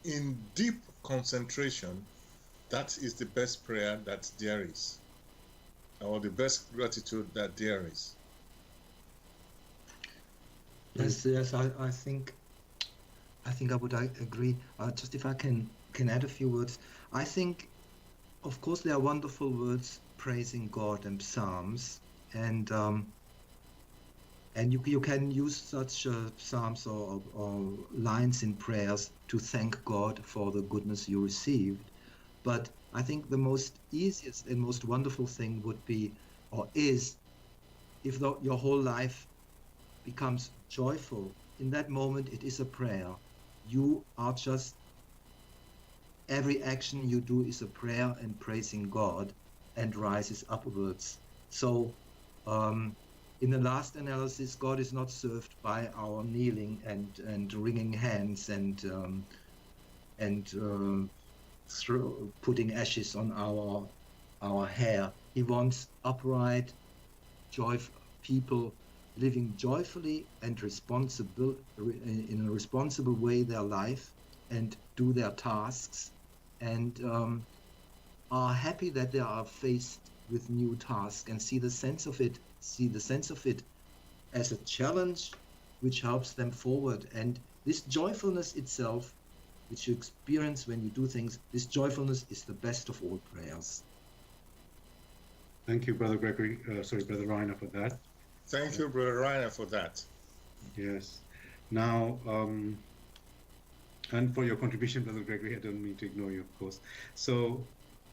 in deep concentration. That is the best prayer that there is, or the best gratitude that there is. Yes, I think I would agree. Just if I can add a few words. I think, of course, there are wonderful words praising God and psalms, and you can use such psalms or lines in prayers to thank God for the goodness you received. But I think the most easiest and most wonderful thing would be, or is, if your whole life becomes joyful. In that moment, it is a prayer. You are just, every action you do is a prayer and praising God, and rises upwards. So in the last analysis, God is not served by our kneeling and wringing hands and putting ashes on our hair. He wants upright, joyful people living joyfully and in a responsible way their life, and do their tasks, and are happy that they are faced with new tasks and see the sense of it as a challenge which helps them forward. And this joyfulness itself, which you experience when you do things, this joyfulness is the best of all prayers. Thank you, Brother Gregory. Brother Reiner, for that. Thank you, Brother Reiner, for that. Yes. Now, and for your contribution, Brother Gregory, I don't mean to ignore you, of course. So,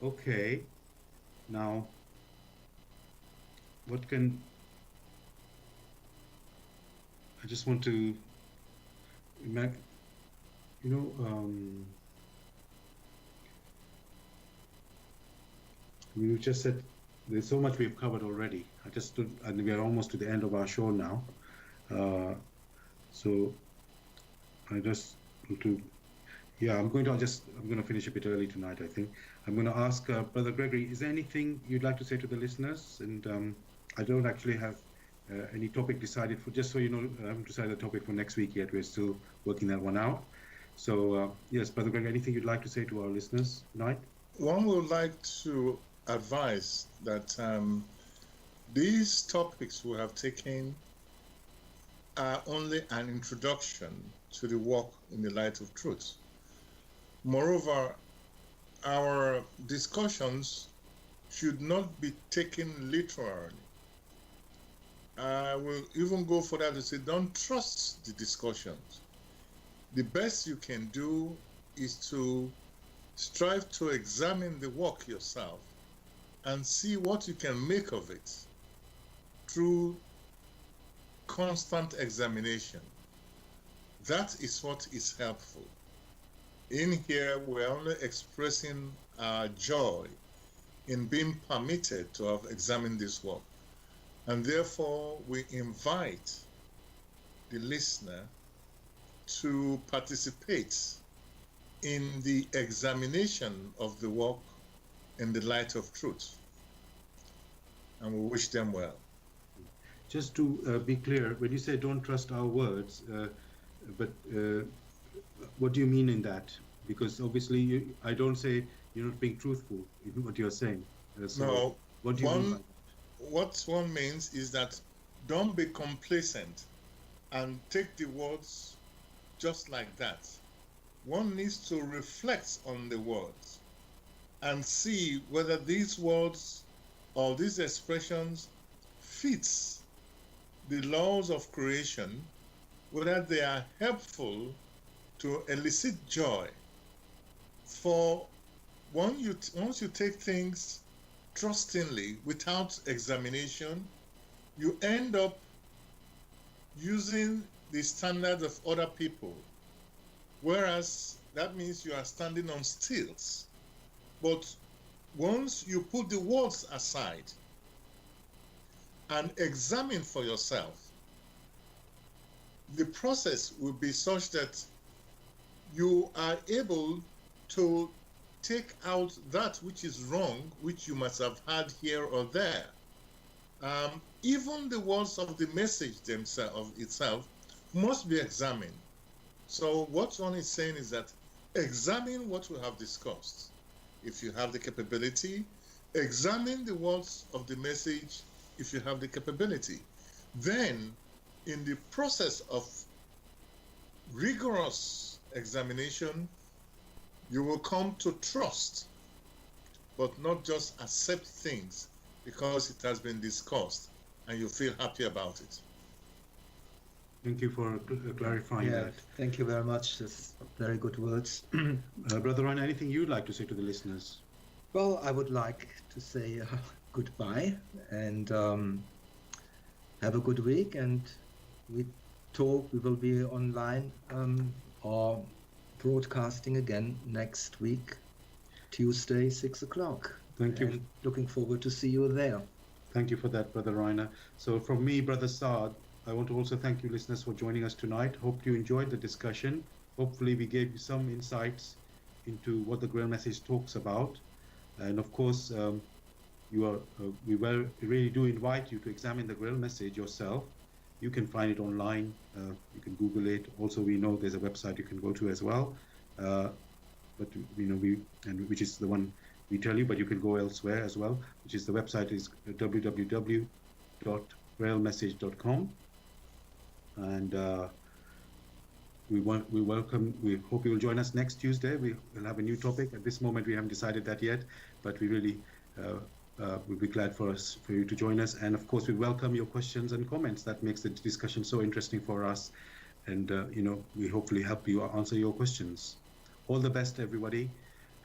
okay. Now, I just want to, you just said there's so much we've covered already. And we are almost to the end of our show now. So I just want to, I'm going to finish a bit early tonight, I think. I'm going to ask Brother Gregory, is there anything you'd like to say to the listeners? And I don't actually have any topic decided for, just so you know, I haven't decided the topic for next week yet. We're still working that one out. So yes, Brother Gregory, anything you'd like to say to our listeners tonight? One would like to advise that these topics we have taken are only an introduction to the walk in the light of truth. Moreover, our discussions should not be taken literally. I will even go further to say, don't trust the discussions. The best you can do is to strive to examine the work yourself and see what you can make of it through constant examination. That is what is helpful. In here, we're only expressing our joy in being permitted to have examined this work. And therefore, we invite the listener to participate in the examination of the work in the light of truth. And we wish them well. Just to be clear, when you say don't trust our words, but what do you mean in that? Because obviously I don't say you're not being truthful in what you're saying. So no, what do you mean by that? What one means is that don't be complacent and take the words just like that. One needs to reflect on the words and see whether these words or these expressions fits the laws of creation, whether they are helpful to elicit joy. For once you take things trustingly without examination, you end up using the standards of other people, whereas that means you are standing on stilts. But once you put the words aside and examine for yourself, the process will be such that you are able to take out that which is wrong, which you must have had here or there. Even the words of the message itself must be examined. So what one is saying is that examine what we have discussed. If you have the capability, examine the words of the message if you have the capability. Then, in the process of rigorous examination, you will come to trust, but not just accept things because it has been discussed and you feel happy about it. Thank you for clarifying that. Thank you very much. That's very good words. Brother Ryan, anything you'd like to say to the listeners? Well, I would like to say goodbye and have a good week. And we will be online or broadcasting again next week, Tuesday, 6 o'clock. Thank you. And looking forward to see you there. Thank you for that, Brother Reiner. So from me, Brother Sard, I want to also thank you listeners for joining us tonight. Hope you enjoyed the discussion. Hopefully we gave you some insights into what the Grail message talks about. And of course, we really do invite you to examine the Grail message yourself. You can find it online. You can Google it. Also, we know there's a website you can go to as well. But which is the one we tell you, but you can go elsewhere as well, which is the website is www.grailmessage.com. And we hope you will join us next Tuesday. We will have a new topic. At this moment, we haven't decided that yet, but we really will be glad for you to join us. And of course, we welcome your questions and comments. That makes the discussion so interesting for us. And we hopefully help you answer your questions. All the best, everybody.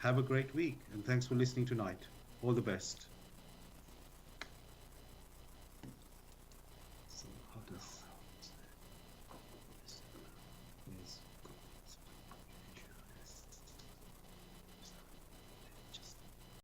Have a great week, and thanks for listening tonight. All the best.